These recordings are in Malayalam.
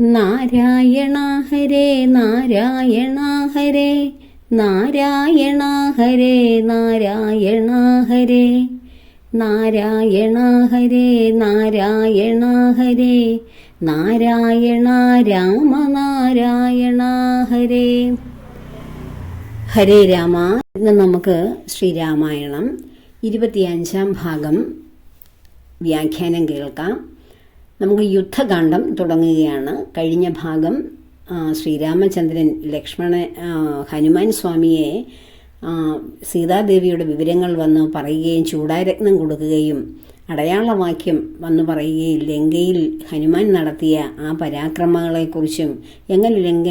നാരായണ ഹരേ നാരായണ ഹരേ നാരായണ ഹരേ നാരായണ ഹരേ നാരായണ ഹരേ നാരായണ ഹരേ നാരായണ രാമ നാരായണ ഹരേ. ഹരേ രാമ. ഇന്ന് നമുക്ക് ശ്രീരാമായണം 25-ാം ഭാഗം വ്യാഖ്യാനം കേൾക്കാം. നമുക്ക് യുദ്ധകാന്ഡം തുടങ്ങുകയാണ്. കഴിഞ്ഞ ഭാഗം ശ്രീരാമചന്ദ്രൻ ഹനുമാൻ സ്വാമിയെ സീതാദേവിയുടെ വിവരങ്ങൾ വന്ന് പറയുകയും ചൂടാരത്നം കൊടുക്കുകയും അടയാളവാക്യം വന്നു പറയുകയും ലങ്കയിൽ ഹനുമാൻ നടത്തിയ ആ പരാക്രമങ്ങളെക്കുറിച്ചും എങ്ങനെ ലങ്ക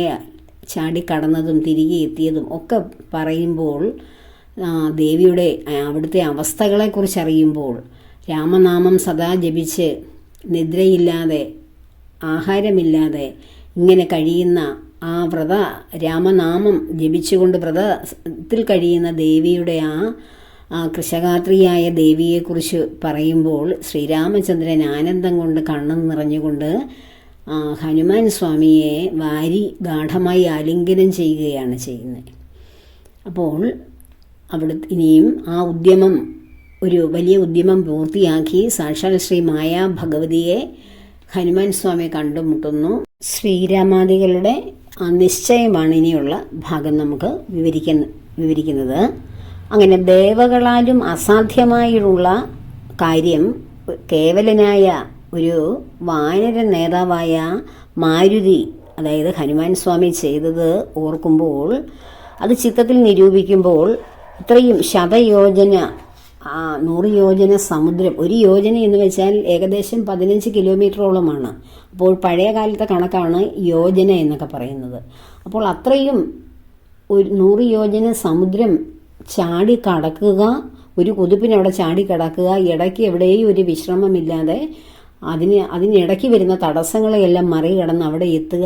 ചാടിക്കടന്നതും തിരികെ എത്തിയതും ഒക്കെ പറയുമ്പോൾ ദേവിയുടെ അവിടുത്തെ അവസ്ഥകളെക്കുറിച്ച് അറിയുമ്പോൾ രാമനാമം സദാ ജപിച്ച് നിദ്രയില്ലാതെ ആഹാരമില്ലാതെ ഇങ്ങനെ കഴിയുന്ന ആ രാമനാമം ജപിച്ചുകൊണ്ട് വ്രതത്തിൽ കഴിയുന്ന ദേവിയുടെ ആ കൃശഗാത്രിയായ ദേവിയെക്കുറിച്ച് പറയുമ്പോൾ ശ്രീരാമചന്ദ്രൻ ആനന്ദം കൊണ്ട് കണ്ണും നിറഞ്ഞുകൊണ്ട് ഹനുമാൻ സ്വാമിയെ വാരി ഗാഠമായി ആലിംഗനം ചെയ്യുകയാണ് ചെയ്യുന്നത്. അപ്പോൾ അവിടെ ഇനിയും ആ ഉദ്യമം ഒരു വലിയ ഉദ്യമം പൂർത്തിയാക്കി സാക്ഷാൽ ശ്രീ മായാ ഭഗവതിയെ ഹനുമാൻ സ്വാമി കണ്ടുമുട്ടുന്നു. ശ്രീരാമാദികളുടെ നിശ്ചയമാണ് ഇനിയുള്ള ഭാഗം നമുക്ക് വിവരിക്കുന്നത്. അങ്ങനെ ദേവകളാലും അസാധ്യമായുള്ള കാര്യം കേവലനായ ഒരു വാനര നേതാവായ മാരുതി, അതായത് ഹനുമാൻ സ്വാമി ചെയ്തത് ഓർക്കുമ്പോൾ അത് ചിത്തത്തിൽ നിരൂപിക്കുമ്പോൾ ഇത്രയും ശതയോജന 100 യോജന സമുദ്രം, ഒരു യോജന എന്ന് വെച്ചാൽ ഏകദേശം 15 കിലോമീറ്ററോളമാണ്. അപ്പോൾ പഴയ കാലത്തെ കണക്കാണ് യോജന എന്നൊക്കെ പറയുന്നത്. അപ്പോൾ അത്രയും ഒരു 100 യോജന സമുദ്രം ചാടി കടക്കുക, ഒരു കുതിപ്പിനവിടെ ചാടി കിടക്കുക, ഇടയ്ക്ക് എവിടെയും ഒരു വിശ്രമമില്ലാതെ അതിനിടയ്ക്ക് വരുന്ന തടസ്സങ്ങളെയെല്ലാം മറികടന്ന് അവിടെ എത്തുക.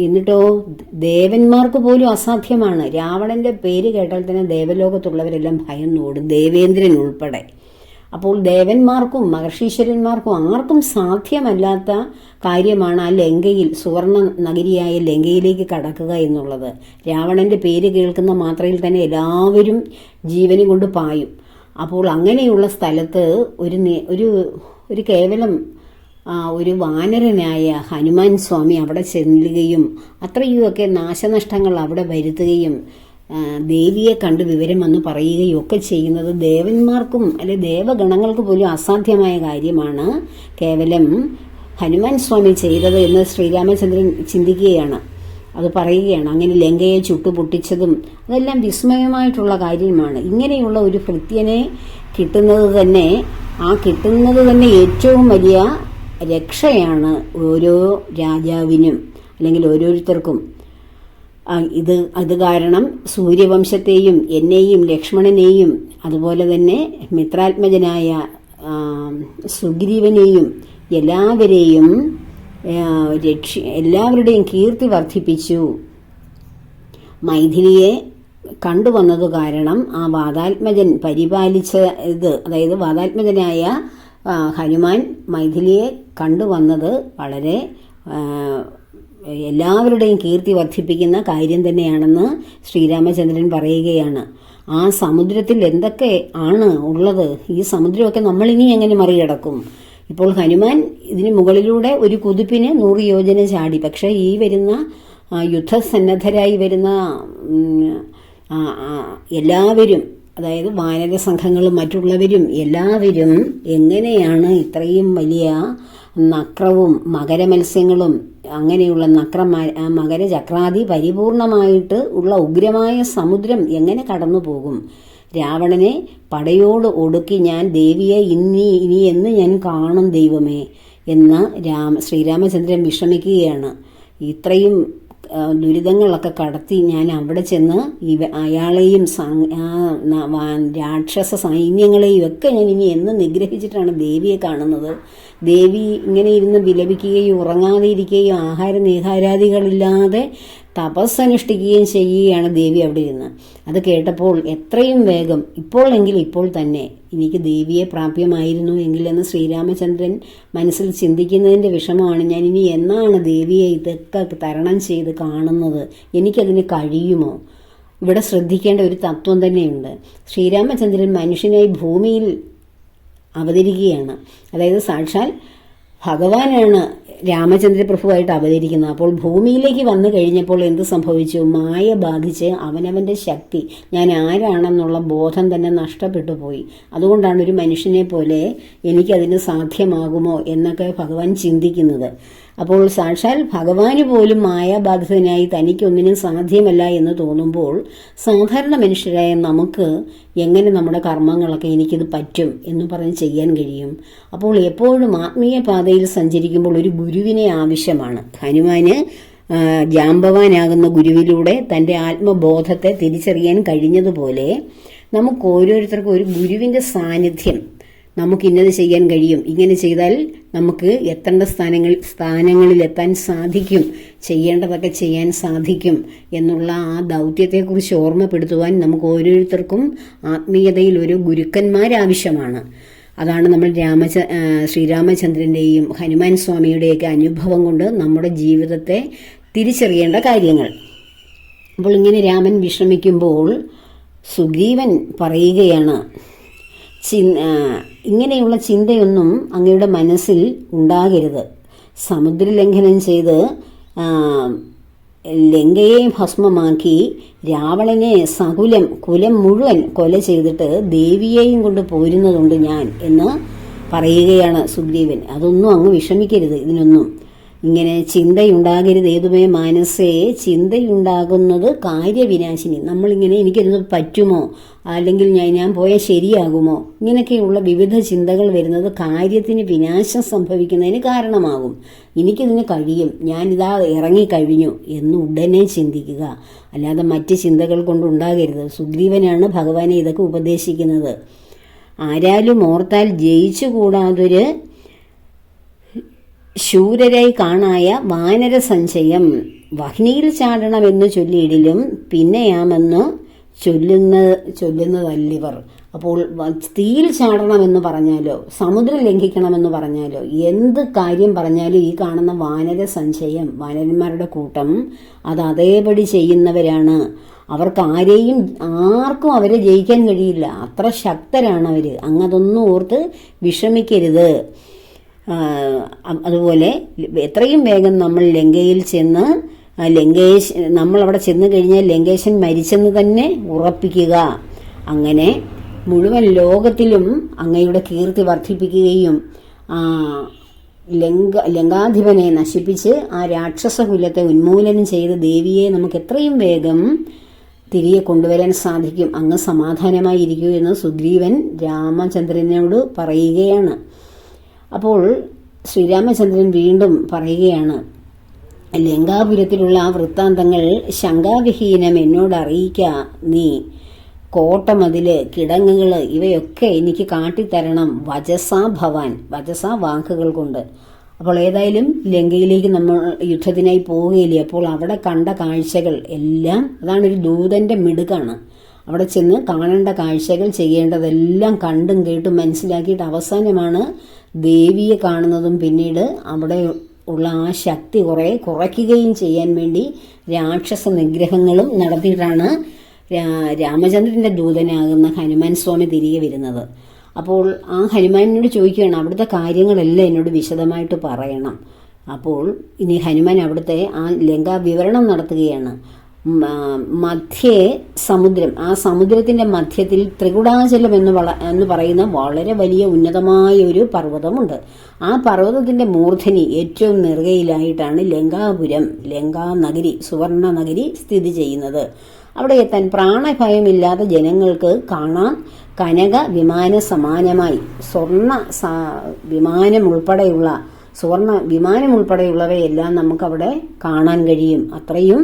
എന്നിട്ടോ ദേവന്മാർക്ക് പോലും അസാധ്യമാണ്. രാവണന്റെ പേര് കേട്ടാൽ തന്നെ ദേവലോകത്തുള്ളവരെല്ലാം ഭയന്നോടും, ദേവേന്ദ്രൻ ഉൾപ്പെടെ. അപ്പോൾ ദേവന്മാർക്കും മഹർഷീശ്വരന്മാർക്കും ആർക്കും സാധ്യമല്ലാത്ത കാര്യമാണ് ആ ലങ്കയിൽ, സുവർണ നഗരിയായ ലങ്കയിലേക്ക് കടക്കുക എന്നുള്ളത്. രാവണന്റെ പേര് കേൾക്കുന്ന മാത്രയിൽ തന്നെ എല്ലാവരും ജീവനും കൊണ്ട് പായും. അപ്പോൾ അങ്ങനെയുള്ള സ്ഥലത്ത് ഒരു കേവലം ഒരു വാനരനായ ഹനുമാൻ സ്വാമി അവിടെ ചെല്ലുകയും അത്രയുമൊക്കെ നാശനഷ്ടങ്ങൾ അവിടെ വരുത്തുകയും ദേവിയെ കണ്ട് വിവരം വന്ന് പറയുകയും ഒക്കെ ചെയ്യുന്നത് ദേവന്മാർക്കും അല്ലെ ദേവഗണങ്ങൾക്ക് പോലും അസാധ്യമായ കാര്യമാണ് കേവലം ഹനുമാൻ സ്വാമി ചെയ്തത് എന്ന് ശ്രീരാമചന്ദ്രൻ ചിന്തിക്കുകയാണ്. അത് പറയുകയാണ്. അങ്ങനെ ലങ്കയെ ചുട്ടുപൊട്ടിച്ചതും അതെല്ലാം വിസ്മയമായിട്ടുള്ള കാര്യമാണ്. ഇങ്ങനെയുള്ള ഒരു ഭൃത്യനെ കിട്ടുന്നത് തന്നെ ഏറ്റവും വലിയ രക്ഷയാണ് ഓരോ രാജാവിനും അല്ലെങ്കിൽ ഓരോരുത്തർക്കും. അത് കാരണം സൂര്യവംശത്തെയും എന്നെയും ലക്ഷ്മണനെയും അതുപോലെ തന്നെ മിത്രാത്മജനായ സുഗ്രീവനെയും എല്ലാവരുടെയും കീർത്തി വർദ്ധിപ്പിച്ചു. മൈഥിലിയെ കണ്ടുവന്നത് കാരണം ആ വാതാത്മജൻ പരിപാലിച്ച അതായത് വാതാത്മജനായ ഹനുമാൻ മൈഥിലിയെ കണ്ടുവന്നത് വളരെ എല്ലാവരുടെയും കീർത്തി വർദ്ധിപ്പിക്കുന്ന കാര്യം തന്നെയാണെന്ന് ശ്രീരാമചന്ദ്രൻ പറയുകയാണ്. ആ സമുദ്രത്തിൽ എന്തൊക്കെ ആണ് ഉള്ളത്, ഈ സമുദ്രമൊക്കെ നമ്മളിനി എങ്ങനെ മറികടക്കും? ഇപ്പോൾ ഹനുമാൻ ഇതിന് മുകളിലൂടെ ഒരു കുതിപ്പിന് 100 യോജന ചാടി. പക്ഷേ ഈ വരുന്ന യുദ്ധസന്നദ്ധരായി വരുന്ന എല്ലാവരും, അതായത് വാനര സംഘങ്ങളും മറ്റുള്ളവരും എല്ലാവരും എങ്ങനെയാണ് ഇത്രയും വലിയ നക്രവും മകരമത്സ്യങ്ങളും അങ്ങനെയുള്ള മകരചക്രാദി പരിപൂർണമായിട്ട് ഉള്ള ഉഗ്രമായ സമുദ്രം എങ്ങനെ കടന്നു പോകും? രാവണനെ പടയോട് ഒടുക്കി ഞാൻ ദേവിയെ ഇനി എന്ന് ഞാൻ കാണും ദൈവമേ എന്ന് ശ്രീരാമചന്ദ്രൻ വിഷമിക്കുകയാണ്. ഇത്രയും ദുരിതങ്ങളൊക്കെ കടത്തി ഞാൻ അവിടെ ചെന്ന് അയാളെയും രാക്ഷസ സൈന്യങ്ങളെയും ഒക്കെ ഞാൻ ഇനി എന്ന് നിഗ്രഹിച്ചിട്ടാണ് ദേവിയെ കാണുന്നത്? ദേവി ഇങ്ങനെ ഇരുന്ന് വിലപിക്കുകയും ഉറങ്ങാതെ ഇരിക്കുകയും ആഹാര നീഹാരാദികളില്ലാതെ തപസ്സനുഷ്ഠിക്കുകയും ചെയ്യുകയാണ് ദേവി അവിടെ ഇരുന്ന്. അത് കേട്ടപ്പോൾ എത്രയും വേഗം ഇപ്പോൾ തന്നെ എനിക്ക് ദേവിയെ പ്രാപ്യമായിരുന്നു എങ്കിലെന്ന് ശ്രീരാമചന്ദ്രൻ മനസ്സിൽ ചിന്തിക്കുന്നതിൻ്റെ വിഷമമാണ്. ഞാൻ ഇനി എന്നാണ് ദേവിയെ ഇതൊക്കെ തരണം ചെയ്ത് കാണുന്നത്? എനിക്കതിന് കഴിയുമോ? ഇവിടെ ശ്രദ്ധിക്കേണ്ട ഒരു തത്വം തന്നെയുണ്ട്. ശ്രീരാമചന്ദ്രൻ മനുഷ്യനായി ഭൂമിയിൽ അവതരിക്കുകയാണ്. അതായത് സാക്ഷാൽ ഭഗവാനാണ് രാമചന്ദ്രപ്രഭുവായിട്ട് അവതരിക്കുന്നത്. അപ്പോൾ ഭൂമിയിലേക്ക് വന്നു കഴിഞ്ഞപ്പോൾ എന്ത് സംഭവിച്ചു? മായ ബാധിച്ച് അവനവൻ്റെ ശക്തി, ഞാൻ ആരാണെന്നുള്ള ബോധം തന്നെ നഷ്ടപ്പെട്ടു പോയി. അതുകൊണ്ടാണ് ഒരു മനുഷ്യനെ പോലെ എനിക്കതിന് സാധ്യമാകുമോ എന്നൊക്കെ ഭഗവാൻ ചിന്തിക്കുന്നത്. അപ്പോൾ സാക്ഷാൽ ഭഗവാന് പോലും മായാബാധിതനായി തനിക്കൊന്നിനും സാധ്യമല്ല എന്ന് തോന്നുമ്പോൾ സാധാരണ മനുഷ്യരായ നമുക്ക് എങ്ങനെ നമ്മുടെ കർമ്മങ്ങളൊക്കെ എനിക്കിത് പറ്റും എന്ന് പറഞ്ഞ് ചെയ്യാൻ കഴിയും? അപ്പോൾ എപ്പോഴും ആത്മീയ പാതയിൽ സഞ്ചരിക്കുമ്പോൾ ഒരു ഗുരുവിനെ ആവശ്യമാണ്. ഹനുമാന് ജാമ്പവാനാകുന്ന ഗുരുവിലൂടെ തൻ്റെ ആത്മബോധത്തെ തിരിച്ചറിയാൻ കഴിഞ്ഞതുപോലെ നമുക്ക് ഓരോരുത്തർക്കും ഒരു ഗുരുവിൻ്റെ സാന്നിധ്യം, നമുക്ക് ഇന്നത് ചെയ്യാൻ കഴിയും, ഇങ്ങനെ ചെയ്താൽ നമുക്ക് എത്തേണ്ട സ്ഥാനങ്ങളിൽ എത്താൻ സാധിക്കും, ചെയ്യേണ്ടതൊക്കെ ചെയ്യാൻ സാധിക്കും എന്നുള്ള ആ ദൗത്യത്തെക്കുറിച്ച് ഓർമ്മപ്പെടുത്തുവാൻ നമുക്ക് ഓരോരുത്തർക്കും ആത്മീയതയിൽ ഒരു ഗുരുക്കന്മാരാവശ്യമാണ്. അതാണ് നമ്മൾ ശ്രീരാമചന്ദ്രൻ്റെയും ഹനുമാൻ സ്വാമിയുടെയൊക്കെ അനുഭവം കൊണ്ട് നമ്മുടെ ജീവിതത്തെ തിരിച്ചറിയേണ്ട കാര്യങ്ങൾ. അപ്പോൾ ഇങ്ങനെ രാമൻ വിശ്രമിക്കുമ്പോൾ സുഗ്രീവൻ പറയുകയാണ്, ഇങ്ങനെയുള്ള ചിന്തയൊന്നും അങ്ങയുടെ മനസ്സിൽ ഉണ്ടാകരുത്. സമുദ്രലംഘനം ചെയ്ത് ലങ്കയെ ഭസ്മമാക്കി രാവണനെ കുലം മുഴുവൻ കൊല ചെയ്തിട്ട് ദേവിയെയും കൊണ്ട് പോരുന്നതുണ്ട് ഞാൻ എന്ന് പറയുകയാണ് സുഗ്രീവൻ. അതൊന്നും അങ്ങ് വിഷമിക്കരുത്. ഇതിനൊന്നും ഇങ്ങനെ ചിന്തയുണ്ടാകരുത്. ഏതുമേ മനസ്സേ ചിന്തയുണ്ടാകുന്നത് കാര്യവിനാശിനി. നമ്മളിങ്ങനെ എനിക്കത് പറ്റുമോ, അല്ലെങ്കിൽ ഞാൻ പോയാൽ ശരിയാകുമോ, ഇങ്ങനെയൊക്കെയുള്ള വിവിധ ചിന്തകൾ വരുന്നത് കാര്യത്തിന് വിനാശം സംഭവിക്കുന്നതിന് കാരണമാകും. എനിക്കിതിന് കഴിയും, ഞാനിതാ ഇറങ്ങിക്കഴിഞ്ഞു എന്ന് ഉടനെ ചിന്തിക്കുക, അല്ലാതെ മറ്റ് ചിന്തകൾ കൊണ്ടുണ്ടാകരുത്. സുഗ്രീവനാണ് ഭഗവാനെ ഇതൊക്കെ ഉപദേശിക്കുന്നത്. ആരാലും ഓർത്താൽ ജയിച്ചുകൂടാതൊരു ശൂരരായി കാണായ വാനര സഞ്ചയം വഹ്നിയിൽ ചാടണമെന്ന് ചൊല്ലിയിടിലും പിന്നെയാമെന്ന് ചൊല്ലുന്നതല്ലിവർ. അപ്പോൾ തീയിൽ ചാടണമെന്ന് പറഞ്ഞാലോ സമുദ്രം ലംഘിക്കണമെന്ന് പറഞ്ഞാലോ എന്ത് കാര്യം പറഞ്ഞാലും ഈ കാണുന്ന വാനര സഞ്ചയം, വാനരന്മാരുടെ കൂട്ടം അത് അതേപടി ചെയ്യുന്നവരാണ്. ആർക്കും അവരെ ജയിക്കാൻ കഴിയില്ല, അത്ര ശക്തരാണ് അവർ. അങ്ങതൊന്നും ഓർത്ത് വിഷമിക്കരുത്. അതുപോലെ എത്രയും വേഗം നമ്മൾ ലങ്കയിൽ ചെന്ന് നമ്മളവിടെ ചെന്ന് കഴിഞ്ഞാൽ ലങ്കേശൻ മരിച്ചെന്ന് തന്നെ ഉറപ്പിക്കുക. അങ്ങനെ മുഴുവൻ ലോകത്തിലും അങ്ങയുടെ കീർത്തി വർദ്ധിപ്പിക്കുകയും ലങ്കാധിപനെ നശിപ്പിച്ച് ആ രാക്ഷസകുലത്തെ ഉന്മൂലനം ചെയ്ത ദേവിയെ നമുക്ക് എത്രയും വേഗം തിരികെ കൊണ്ടുവരാൻ സാധിക്കും. അങ്ങ് സമാധാനമായിരിക്കൂ എന്ന് സുഗ്രീവൻ രാമചന്ദ്രനോട് പറയുകയാണ്. അപ്പോൾ ശ്രീരാമചന്ദ്രൻ വീണ്ടും പറയുകയാണ്, ലങ്കാപുരത്തിലുള്ള ആ വൃത്താന്തങ്ങൾ ശങ്കാവിഹീനം എന്നോട് അറിയിക്ക നീ. കോട്ടമതില്, കിടങ്ങുകൾ ഇവയൊക്കെ എനിക്ക് കാട്ടിത്തരണം. വചസാ ഭവാൻ, വചസാ വാക്കുകൾ കൊണ്ട്. അപ്പോൾ ഏതായാലും ലങ്കയിലേക്ക് നമ്മൾ യുദ്ധത്തിനായി പോവുകയില്ലേ. അപ്പോൾ അവിടെ കണ്ട കാഴ്ചകൾ എല്ലാം, അതാണ് ഒരു ദൂതന്റെ മിടുക്കാണ്. അവിടെ ചെന്ന് കാണേണ്ട കാഴ്ചകൾ, ചെയ്യേണ്ടതെല്ലാം കണ്ടും കേട്ടും മനസ്സിലാക്കിയിട്ട് അവസാനമാണ് ദേവിയെ കാണുന്നതും പിന്നീട് അവിടെ ഉള്ള ആ ശക്തി കുറയ്ക്കുകയും ചെയ്യാൻ വേണ്ടി രാക്ഷസ നിഗ്രഹങ്ങളും നടത്തിയിട്ടാണ് രാമചന്ദ്രന്റെ ദൂതനാകുന്ന ഹനുമാൻ സ്വാമി തിരികെ വരുന്നത്. അപ്പോൾ ആ ഹനുമാനോട് ചോദിക്കുകയാണ്, അവിടുത്തെ കാര്യങ്ങളെല്ലാം എന്നോട് വിശദമായിട്ട് പറയണം. അപ്പോൾ ഇനി ഹനുമാൻ അവിടുത്തെ ആ ലങ്കാ വിവരണം നടത്തുകയാണ്. മധ്യേ സമുദ്രം, ആ സമുദ്രത്തിന്റെ മധ്യത്തിൽ ത്രികുടാചലം എന്ന് പറയുന്ന വളരെ വലിയ ഉന്നതമായ ഒരു പർവ്വതമുണ്ട്. ആ പർവ്വതത്തിന്റെ മൂർധനി ഏറ്റവും നെറുകയിലായിട്ടാണ് ലങ്കാപുരം, ലങ്കാനഗരി, സുവർണ നഗരി സ്ഥിതി ചെയ്യുന്നത്. അവിടെ എത്താൻ പ്രാണഭയമില്ലാത്ത ജനങ്ങൾക്ക് കാണാൻ കനക വിമാന സമാനമായി സുവർണ വിമാനം ഉൾപ്പെടെയുള്ളവയെല്ലാം നമുക്കവിടെ കാണാൻ കഴിയും. അത്രയും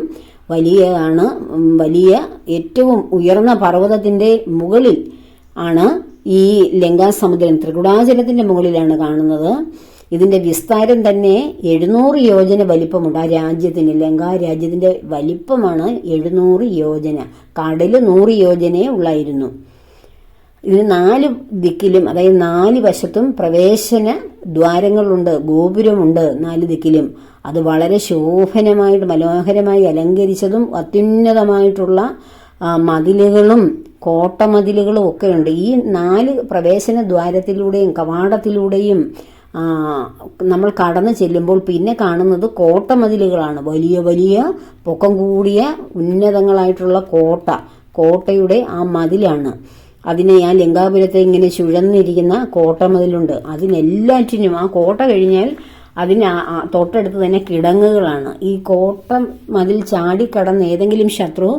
വലിയ ഏറ്റവും ഉയർന്ന പർവ്വതത്തിന്റെ മുകളിൽ ആണ് ഈ ലങ്കാസമുദ്രം, ത്രികുടാചലത്തിന്റെ മുകളിലാണ് കാണുന്നത്. ഇതിന്റെ വിസ്താരം തന്നെ 700 യോജന വലിപ്പമുണ്ട്. ആ രാജ്യത്തിന്, ലങ്കാ രാജ്യത്തിന്റെ വലിപ്പമാണ് 700 യോജന. കടല് 100 യോജനയെ ഉള്ളായിരുന്നു. ഇതിന് 4 ദിക്കിലും, അതായത് 4 വശത്തും പ്രവേശന ദ്വാരങ്ങളുണ്ട്, ഗോപുരമുണ്ട് 4 ദിക്കിലും. അത് വളരെ ശോഭനമായിട്ട് മനോഹരമായി അലങ്കരിച്ചതും അത്യുന്നതമായിട്ടുള്ള മതിലുകളും കോട്ടമതിലുകളും ഒക്കെ ഉണ്ട്. ഈ 4 പ്രവേശന ദ്വാരത്തിലൂടെയും കവാടത്തിലൂടെയും നമ്മൾ കടന്നു ചെല്ലുമ്പോൾ പിന്നെ കാണുന്നത് കോട്ടമതിലുകളാണ്. വലിയ വലിയ പൊക്കം കൂടിയ ഉന്നതങ്ങളായിട്ടുള്ള കോട്ടയുടെ ആ മതിലാണ്. അതിനെ ആ ലങ്കാപുരത്തെ ഇങ്ങനെ ചുഴന്നിരിക്കുന്ന കോട്ടമതിലുണ്ട്. അതിനെല്ലാറ്റിനും ആ കോട്ട കഴിഞ്ഞാൽ അതിന് തൊട്ടടുത്ത് തന്നെ കിടങ്ങുകളാണ്. ഈ കോട്ട മതിൽ ചാടിക്കടന്ന് ഏതെങ്കിലും ശത്രു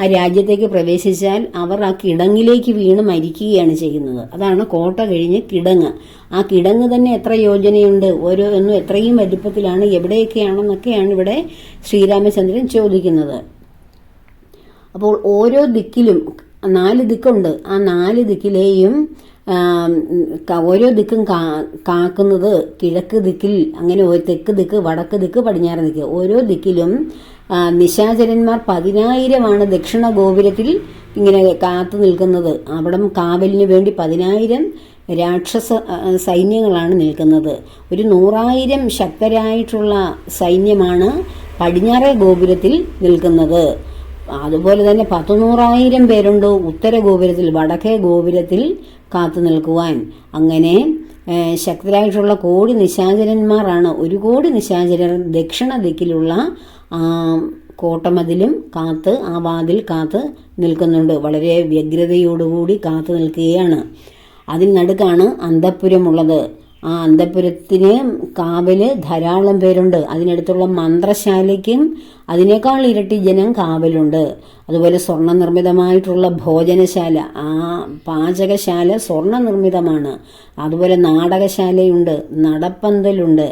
ആ രാജ്യത്തേക്ക് പ്രവേശിച്ചാൽ അവർ ആ കിടങ്ങിലേക്ക് വീണ് മരിക്കുകയാണ് ചെയ്യുന്നത്. അതാണ് കോട്ട കഴിഞ്ഞ് കിടങ്ങ്. ആ കിടങ്ങ് തന്നെ എത്ര യോജനയുണ്ട്, ഓരോന്നും എത്രയും വലിപ്പത്തിലാണ്, എവിടെയൊക്കെയാണെന്നൊക്കെയാണ് ഇവിടെ ശ്രീരാമചന്ദ്രൻ ചോദിക്കുന്നത്. അപ്പോൾ ഓരോ ദിക്കിലും 4 ദിക്കുണ്ട്. ആ 4 ദിക്കിലെയും ഓരോ ദിക്കും കാക്കുന്നത് കിഴക്ക് ദിക്കിൽ, അങ്ങനെ തെക്ക് ദിക്ക്, വടക്ക് ദിക്ക്, പടിഞ്ഞാറ് ദിക്ക്, ഓരോ ദിക്കിലും നിശാചരന്മാർ 10,000 ദക്ഷിണ ഗോപുരത്തിൽ ഇങ്ങനെ കാത്തു നിൽക്കുന്നത്. അവിടെ കാവലിന് വേണ്ടി 10,000 രാക്ഷസ സൈന്യങ്ങളാണ് നിൽക്കുന്നത്. ഒരു 100,000 ശക്തരായിട്ടുള്ള സൈന്യമാണ് പടിഞ്ഞാറേ ഗോപുരത്തിൽ നിൽക്കുന്നത്. അതുപോലെ തന്നെ 100,000 പേരുണ്ട് ഉത്തര ഗോപുരത്തിൽ, വടക്കേ ഗോപുരത്തിൽ കാത്തു നിൽക്കുവാൻ. അങ്ങനെ ശക്തരായിട്ടുള്ള കോടി നിശാചരന്മാരാണ്, 1 കോടി നിശാചരർ ദക്ഷിണ ദിക്കിലുള്ള കോട്ടമതിലും കാത്ത്, ആ വാതിൽ കാത്ത് നിൽക്കുന്നുണ്ട്. വളരെ വ്യഗ്രതയോടുകൂടി കാത്തു നിൽക്കുകയാണ്. അതിനടുക്കാണ് അന്തഃപുരമുള്ളത്. ആ അന്തഃപുരത്തിന് കാവല് ധാരാളം പേരുണ്ട്. അതിനടുത്തുള്ള മന്ത്രശാലയ്ക്കും അതിനേക്കാൾ ഇരട്ടി ജനം കാവലുണ്ട്. അതുപോലെ സ്വർണ്ണ നിർമ്മിതമായിട്ടുള്ള ഭോജനശാല, ആ പാചകശാല സ്വർണ്ണ നിർമ്മിതമാണ്. അതുപോലെ നാടകശാലയുണ്ട്, നടപ്പന്തലുണ്ട്,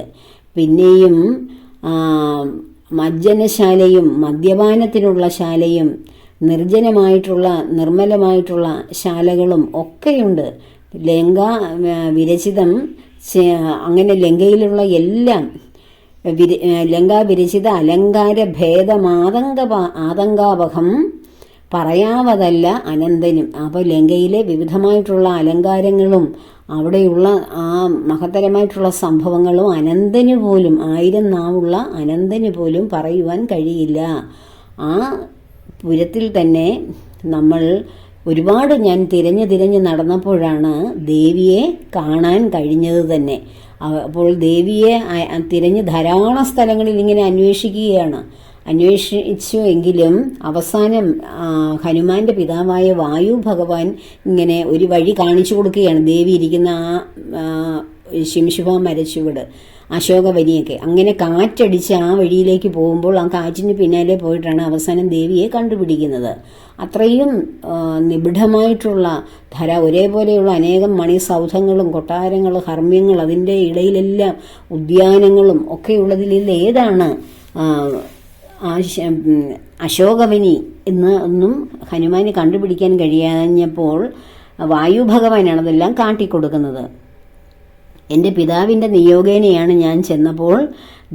പിന്നെയും മജ്ജനശാലയും മദ്യപാനത്തിനുള്ള ശാലയും നിർജ്ജനമായിട്ടുള്ള നിർമ്മലമായിട്ടുള്ള ശാലകളും ഒക്കെയുണ്ട്. ലങ്ക വിരചിതം, അങ്ങനെ ലങ്കയിലുള്ള എല്ലാം ലങ്കാ വിരചിത അലങ്കാര ആതങ്കാവഹം പറയാവതല്ല അനന്തനും. അപ്പോൾ ലങ്കയിലെ വിവിധമായിട്ടുള്ള അലങ്കാരങ്ങളും അവിടെയുള്ള ആ മഹത്തരമായിട്ടുള്ള സംഭവങ്ങളും അനന്തന് പോലും, 1000 നാവുള്ള അനന്തന് പോലും പറയുവാൻ കഴിയില്ല. ആ പുരത്തിൽ തന്നെ നമ്മൾ ഒരുപാട്, ഞാൻ തിരഞ്ഞ് നടന്നപ്പോഴാണ് ദേവിയെ കാണാൻ കഴിഞ്ഞത് തന്നെ. അപ്പോൾ ദേവിയെ തിരഞ്ഞ് ധാരാളം സ്ഥലങ്ങളിൽ ഇങ്ങനെ അന്വേഷിച്ചു എങ്കിലും അവസാനം ഹനുമാന്റെ പിതാവായ വായു ഭഗവാൻ ഇങ്ങനെ ഒരു വഴി കാണിച്ചു കൊടുക്കുകയാണ്. ദേവി ഇരിക്കുന്ന ആ ശിംശുഭ മരച്ചുവട്, അശോകവനിയൊക്കെ. അങ്ങനെ കാറ്റടിച്ച് ആ വഴിയിലേക്ക് പോകുമ്പോൾ ആ കാറ്റിന് പിന്നാലെ പോയിട്ടാണ് അവസാനം ദേവിയെ കണ്ടുപിടിക്കുന്നത്. അത്രയും നിബിഡമായിട്ടുള്ള ഒരേപോലെയുള്ള അനേകം മണിസൗധങ്ങളും കൊട്ടാരങ്ങളും ഹർമ്മ്യങ്ങൾ, അതിൻ്റെ ഇടയിലെല്ലാം ഉദ്യാനങ്ങളും ഒക്കെയുള്ളതിൽ ഏതാണ് അശോകവനി ഒന്നും ഹനുമാന് കണ്ടുപിടിക്കാൻ കഴിയാഞ്ഞപ്പോൾ വായു ഭഗവാനാണ് അതെല്ലാം കാട്ടിക്കൊടുക്കുന്നത്. എൻ്റെ പിതാവിൻ്റെ നിയോഗേനയാണ് ഞാൻ ചെന്നപ്പോൾ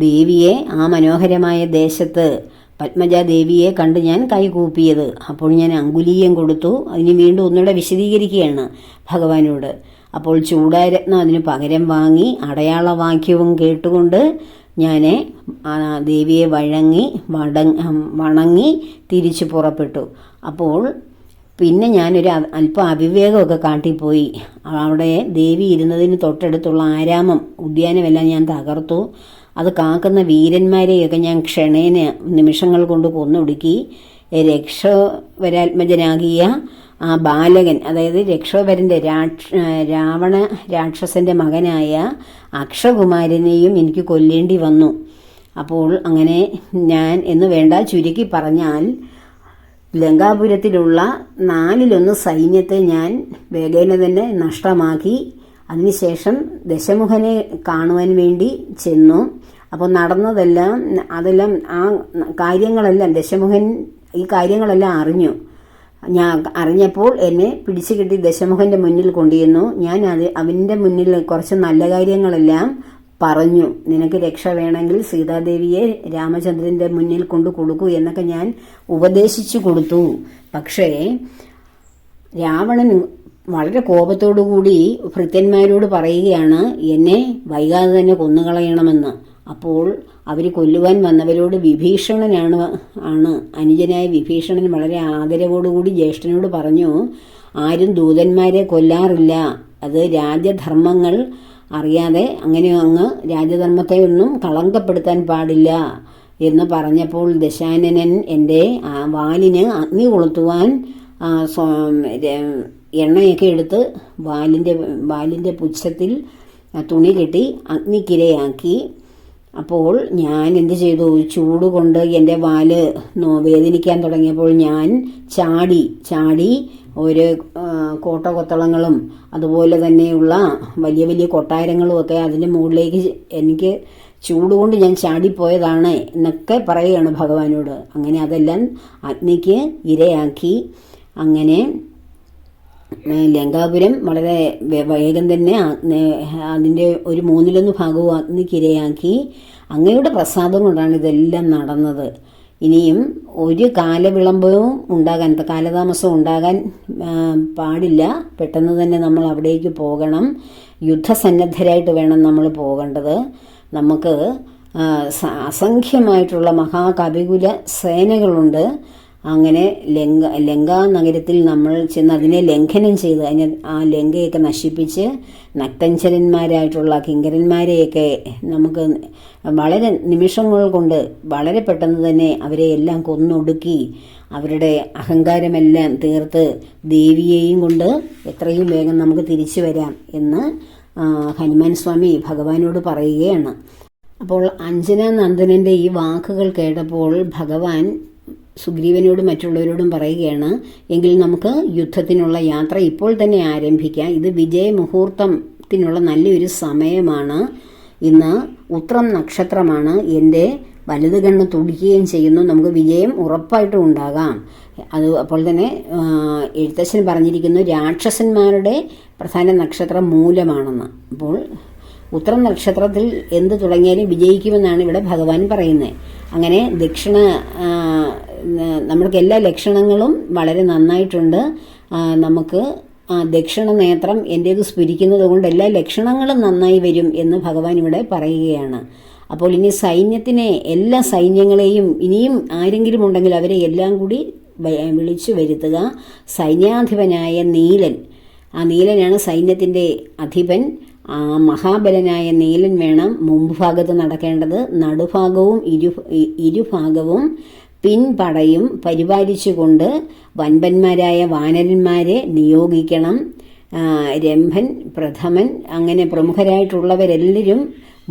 ദേവിയെ, ആ മനോഹരമായ ദേശത്ത് പത്മജാദേവിയെ കണ്ട് ഞാൻ കൈകൂപ്പിയത്. അപ്പോൾ ഞാൻ അങ്കുലീയം കൊടുത്തു. അതിന് വീണ്ടും ഒന്നുകൂടെ വിശദീകരിക്കുകയാണ് ഭഗവാനോട്. അപ്പോൾ ചൂടാരത്നം അതിന് പകരം വാങ്ങി അടയാളവാക്യവും കേട്ടുകൊണ്ട് ഞാൻ ദേവിയെ വണങ്ങി തിരിച്ചു പുറപ്പെട്ടു. അപ്പോൾ പിന്നെ ഞാനൊരു അല്പം അവിവേകമൊക്കെ കാട്ടിപ്പോയി. അവിടെ ദേവി ഇരുന്നതിന് തൊട്ടടുത്തുള്ള ആരാമം, ഉദ്യാനമെല്ലാം ഞാൻ തകർത്തു. അത് കാക്കുന്ന വീരന്മാരെയൊക്കെ ഞാൻ ക്ഷണേന നിമിഷങ്ങൾ കൊണ്ട് കൊന്നൊടുക്കി. രക്ഷോവരാത്മജനാകിയ ആ ബാലകൻ, അതായത് രക്ഷോവരൻ്റെ രാവണ രാക്ഷസന്റെ മകനായ അക്ഷകുമാരനെയും എനിക്ക് കൊല്ലേണ്ടി വന്നു. അപ്പോൾ അങ്ങനെ ഞാൻ എന്ന് വേണ്ട, ചുരുക്കി പറഞ്ഞാൽ ലങ്കാപുരത്തിലുള്ള 4/1 സൈന്യത്തെ ഞാൻ വേഗേന തന്നെ നഷ്ടമാക്കി. അതിനുശേഷം ദശമുഖനെ കാണുവാൻ വേണ്ടി ചെന്നു. അപ്പോൾ അതെല്ലാം ആ കാര്യങ്ങളെല്ലാം ദശമുഖൻ ഈ കാര്യങ്ങളെല്ലാം അറിഞ്ഞു. ഞാൻ അറിഞ്ഞപ്പോൾ എന്നെ പിടിച്ചു കെട്ടി ദശമുഖന്റെ മുന്നിൽ കൊണ്ടുവന്നു. ഞാൻ അവൻ്റെ മുന്നിൽ കുറച്ച് നല്ല കാര്യങ്ങളെല്ലാം പറഞ്ഞു, നിനക്ക് രക്ഷ വേണമെങ്കിൽ സീതാദേവിയെ രാമചന്ദ്രന്റെ മുന്നിൽ കൊണ്ടു കൊടുക്കൂ എന്നൊക്കെ ഞാൻ ഉപദേശിച്ചു കൊടുത്തു. പക്ഷേ രാവണൻ വളരെ കോപത്തോടുകൂടി ഭൃത്യന്മാരോട് പറയുകയാണ്, എന്നെ വൈകാതെ തന്നെ കൊന്നുകളയണമെന്ന്. അപ്പോൾ അവർ കൊല്ലുവാൻ വന്നവരോട് വിഭീഷണനാണ് അനുജനായ വിഭീഷണൻ വളരെ ആദരവോടുകൂടി ജ്യേഷ്ഠനോട് പറഞ്ഞു, ആരും ദൂതന്മാരെ കൊല്ലാറില്ല, അത് രാജധർമ്മങ്ങൾ അറിയാതെ അങ്ങനെ അങ്ങ് രാജധർമ്മത്തെ ഒന്നും കളങ്കപ്പെടുത്താൻ പാടില്ല എന്ന് പറഞ്ഞപ്പോൾ ദശാനനൻ എൻ്റെ വാലിന് അഗ്നി കൊളുത്തുവാൻ എണ്ണയൊക്കെ എടുത്ത് വാലിൻ്റെ പുച്ഛത്തിൽ തുണി കെട്ടി അഗ്നിക്കിരയാക്കി. അപ്പോൾ ഞാൻ എന്ത് ചെയ്തു, ചൂടുകൊണ്ട് എൻ്റെ വാല് വേദനിക്കാൻ തുടങ്ങിയപ്പോൾ ഞാൻ ചാടി ഒരു കോട്ടകൊത്തളങ്ങളും അതുപോലെ തന്നെയുള്ള വലിയ വലിയ കൊട്ടാരങ്ങളും ഒക്കെ അതിൻ്റെ മുകളിലേക്ക് എനിക്ക് ചൂടുകൊണ്ട് ഞാൻ ചാടിപ്പോയതാണ് എന്നൊക്കെ പറയുകയാണ് ഭഗവാനോട്. അങ്ങനെ അതെല്ലാം അഗ്നിക്ക് ഇരയാക്കി. അങ്ങനെ ലങ്കാപുരം വളരെ വേഗം തന്നെ അതിൻ്റെ ഒരു 1/3 ഭാഗവും അഗ്നിക്കിരയാക്കി. അങ്ങയുടെ പ്രസാദം കൊണ്ടാണ് ഇതെല്ലാം നടന്നത്. ഇനിയും ഒരു കാലവിളംബവും കാലതാമസം ഉണ്ടാകാൻ പാടില്ല. പെട്ടെന്ന് തന്നെ നമ്മൾ അവിടേക്ക് പോകണം. യുദ്ധസന്നദ്ധരായിട്ട് വേണം നമ്മൾ പോകേണ്ടത്. നമുക്ക് അസംഖ്യമായിട്ടുള്ള മഹാകവികുല സേനകളുണ്ട്. അങ്ങനെ ലങ്കാ നഗരത്തിൽ നമ്മൾ ചെന്ന് അതിനെ ലംഘനം ചെയ്ത് ആ ലങ്കയൊക്കെ നശിപ്പിച്ച് നക്തഞ്ചരന്മാരായിട്ടുള്ള കിങ്കരന്മാരെയൊക്കെ നമുക്ക് വളരെ നിമിഷങ്ങൾ കൊണ്ട് വളരെ പെട്ടെന്ന് തന്നെ അവരെ എല്ലാം കൊന്നൊടുക്കി അവരുടെ അഹങ്കാരമെല്ലാം തീർത്ത് ദേവിയെയും കൊണ്ട് എത്രയും വേഗം നമുക്ക് തിരിച്ചു വരാം എന്ന് ഹനുമാൻ സ്വാമി ഭഗവാനോട് പറയുകയാണ്. അപ്പോൾ അഞ്ജനാനന്ദനൻ്റെ ഈ വാക്കുകൾ കേട്ടപ്പോൾ ഭഗവാൻ സുഗ്രീവനോടും മറ്റുള്ളവരോടും പറയുകയാണ്, എങ്കിൽ നമുക്ക് യുദ്ധത്തിനുള്ള യാത്ര ഇപ്പോൾ തന്നെ ആരംഭിക്കാം. ഇത് വിജയമുഹൂർത്തത്തിനുള്ള നല്ലൊരു സമയമാണ്. ഇന്ന് ഉത്രം നക്ഷത്രമാണ്. എൻ്റെ വലത് കണ്ണ് തുടിക്കുകയും ചെയ്യുന്നു. നമുക്ക് വിജയം ഉറപ്പായിട്ടും ഉണ്ടാകാം. അപ്പോൾ തന്നെ എഴുത്തച്ഛൻ പറഞ്ഞിരിക്കുന്നു, രാക്ഷസന്മാരുടെ പ്രധാന നക്ഷത്രം മൂലമാണെന്ന്. അപ്പോൾ ഉത്രം നക്ഷത്രത്തിൽ എന്ത് തുടങ്ങിയാലും വിജയിക്കുമെന്നാണ് ഇവിടെ ഭഗവാൻ പറയുന്നത്. അങ്ങനെ നമ്മൾക്ക് എല്ലാ ലക്ഷണങ്ങളും വളരെ നന്നായിട്ടുണ്ട്. നമുക്ക് ദക്ഷിണ നേത്രം എൻ്റേത് സ്ഫുരിക്കുന്നത് കൊണ്ട് എല്ലാ ലക്ഷണങ്ങളും നന്നായി വരും എന്ന് ഭഗവാൻ ഇവിടെ പറയുകയാണ്. അപ്പോൾ ഇനി എല്ലാ സൈന്യങ്ങളെയും ഇനിയും ആരെങ്കിലും ഉണ്ടെങ്കിൽ അവരെ എല്ലാം കൂടി വിളിച്ചു വരുത്തുക. സൈന്യാധിപനായ നീലൻ, ആ നീലനാണ് സൈന്യത്തിൻ്റെ അധിപൻ. മഹാബലനായ നീലൻ വേണം മുൻഭാഗത്ത് നടക്കേണ്ടത്. നടുഭാഗവും ഇരുഭാഗവും പിൻപടയും പരിപാലിച്ചുകൊണ്ട് വൻപന്മാരായ വാനരന്മാരെ നിയോഗിക്കണം. രംഭൻ, പ്രഥമൻ അങ്ങനെ പ്രമുഖരായിട്ടുള്ളവരെല്ലാവരും